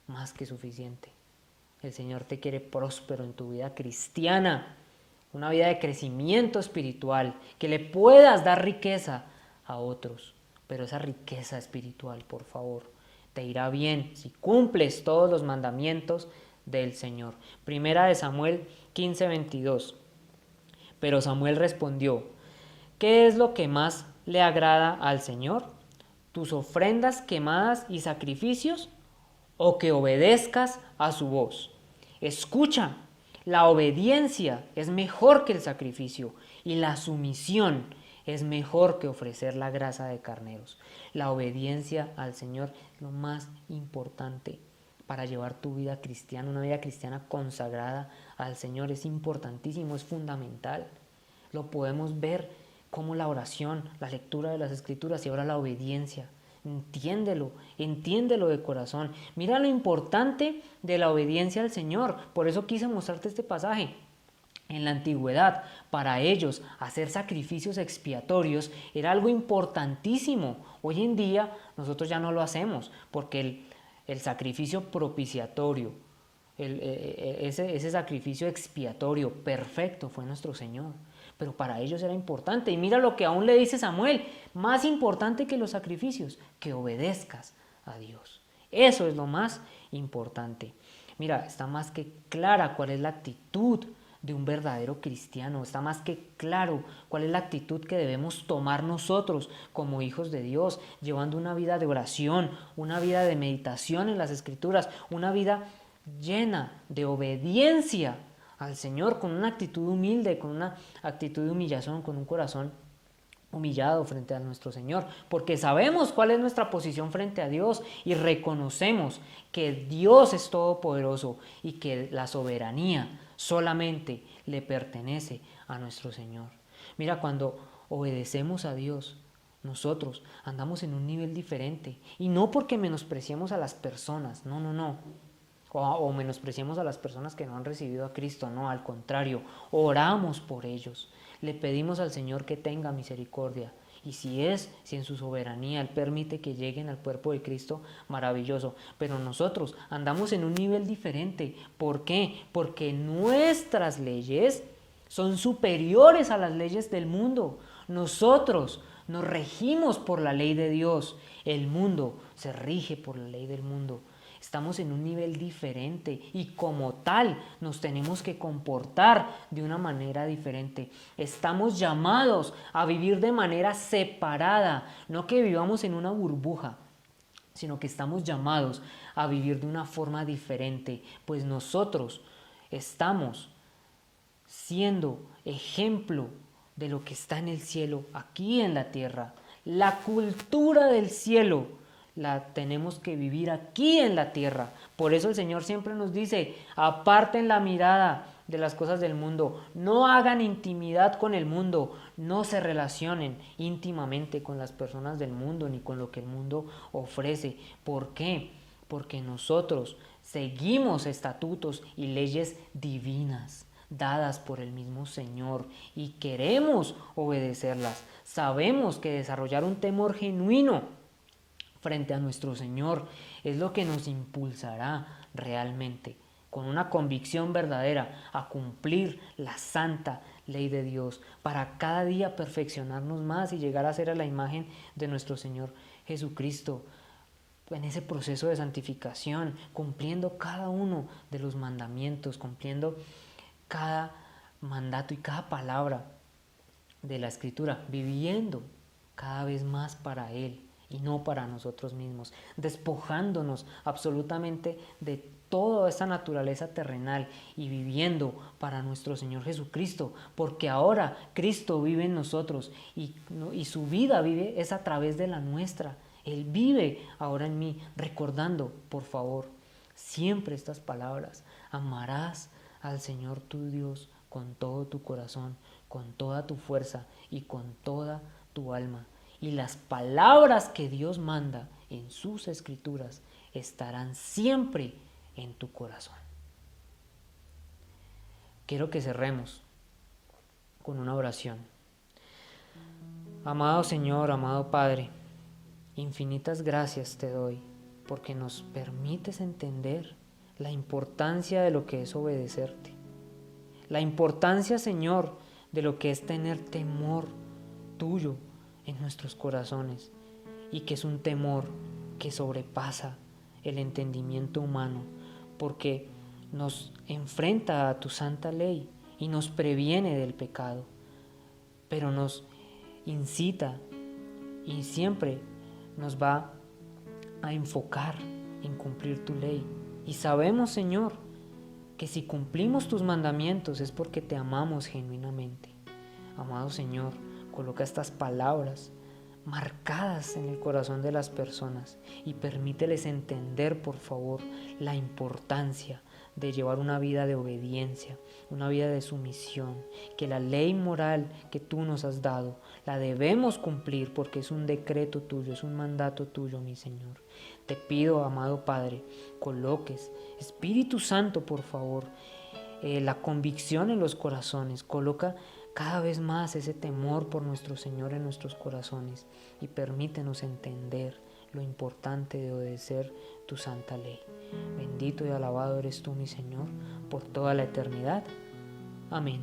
[SPEAKER 1] más que suficiente. El Señor te quiere próspero en tu vida cristiana, una vida de crecimiento espiritual, que le puedas dar riqueza a otros, pero esa riqueza espiritual, por favor, te irá bien si cumples todos los mandamientos del Señor. Primera de Samuel 15:22. Pero Samuel respondió, ¿qué es lo que más le agrada al Señor? ¿Tus ofrendas quemadas y sacrificios? ¿O que obedezcas a su voz? Escucha, la obediencia es mejor que el sacrificio y la sumisión es mejor que ofrecer la grasa de carneros. La obediencia al Señor es lo más importante para llevar tu vida cristiana, una vida cristiana consagrada al Señor. Es importantísimo, es fundamental. Lo podemos ver como la oración, la lectura de las Escrituras y ahora la obediencia. Entiéndelo de corazón. Mira lo importante de la obediencia al Señor. Por eso quise mostrarte este pasaje. En la antigüedad, para ellos, hacer sacrificios expiatorios era algo importantísimo. Hoy en día nosotros ya no lo hacemos porque el sacrificio propiciatorio, ese sacrificio expiatorio perfecto fue nuestro Señor. Pero para ellos era importante. Y mira lo que aún le dice Samuel, más importante que los sacrificios, que obedezcas a Dios. Eso es lo más importante. Mira, está más que clara cuál es la actitud de un verdadero cristiano. Está más que claro cuál es la actitud que debemos tomar nosotros como hijos de Dios, llevando una vida de oración, una vida de meditación en las Escrituras, una vida llena de obediencia al Señor, con una actitud humilde, con una actitud de humillación, con un corazón humillado frente a nuestro Señor, porque sabemos cuál es nuestra posición frente a Dios y reconocemos que Dios es todopoderoso y que la soberanía solamente le pertenece a nuestro Señor. Mira, cuando obedecemos a Dios, nosotros andamos en un nivel diferente, y no porque menospreciemos a las personas, no, o menospreciemos a las personas que no han recibido a Cristo, no, al contrario, oramos por ellos, le pedimos al Señor que tenga misericordia, y si en su soberanía Él permite que lleguen al cuerpo de Cristo, maravilloso, pero nosotros andamos en un nivel diferente. ¿Por qué? Porque nuestras leyes son superiores a las leyes del mundo. Nosotros nos regimos por la ley de Dios, el mundo se rige por la ley del mundo. Estamos en un nivel diferente y como tal nos tenemos que comportar de una manera diferente. Estamos llamados a vivir de manera separada, no que vivamos en una burbuja, sino que estamos llamados a vivir de una forma diferente, pues nosotros estamos siendo ejemplo de lo que está en el cielo, aquí en la tierra. La cultura del cielo la tenemos que vivir aquí en la tierra. Por eso el Señor siempre nos dice, aparten la mirada de las cosas del mundo, no hagan intimidad con el mundo, no se relacionen íntimamente con las personas del mundo ni con lo que el mundo ofrece. ¿Por qué? Porque nosotros seguimos estatutos y leyes divinas dadas por el mismo Señor y queremos obedecerlas. Sabemos que desarrollar un temor genuino frente a nuestro Señor es lo que nos impulsará realmente, con una convicción verdadera, a cumplir la santa ley de Dios, para cada día perfeccionarnos más y llegar a ser a la imagen de nuestro Señor Jesucristo, en ese proceso de santificación, cumpliendo cada uno de los mandamientos, cumpliendo cada mandato y cada palabra de la Escritura, viviendo cada vez más para Él y no para nosotros mismos, despojándonos absolutamente de toda esta naturaleza terrenal y viviendo para nuestro Señor Jesucristo, porque ahora Cristo vive en nosotros y su vida es a través de la nuestra. Él vive ahora en mí, recordando, por favor, siempre estas palabras: amarás al Señor tu Dios con todo tu corazón, con toda tu fuerza y con toda tu alma. Y las palabras que Dios manda en sus Escrituras estarán siempre en tu corazón. Quiero que cerremos con una oración. Amado Señor, amado Padre, infinitas gracias te doy porque nos permites entender la importancia de lo que es obedecerte. La importancia, Señor, de lo que es tener temor tuyo en nuestros corazones, y que es un temor que sobrepasa el entendimiento humano, porque nos enfrenta a tu santa ley y nos previene del pecado, pero nos incita y siempre nos va a enfocar en cumplir tu ley. Y sabemos, Señor, que si cumplimos tus mandamientos es porque te amamos genuinamente. Amado Señor, coloca estas palabras marcadas en el corazón de las personas y permíteles entender, por favor, la importancia de llevar una vida de obediencia, una vida de sumisión, que la ley moral que tú nos has dado la debemos cumplir porque es un decreto tuyo, es un mandato tuyo, mi Señor. Te pido, amado Padre, coloques, Espíritu Santo, por favor, la convicción en los corazones, coloca cada vez más ese temor por nuestro Señor en nuestros corazones y permítenos entender lo importante de obedecer tu santa ley. Bendito y alabado eres tú, mi Señor, por toda la eternidad. Amén.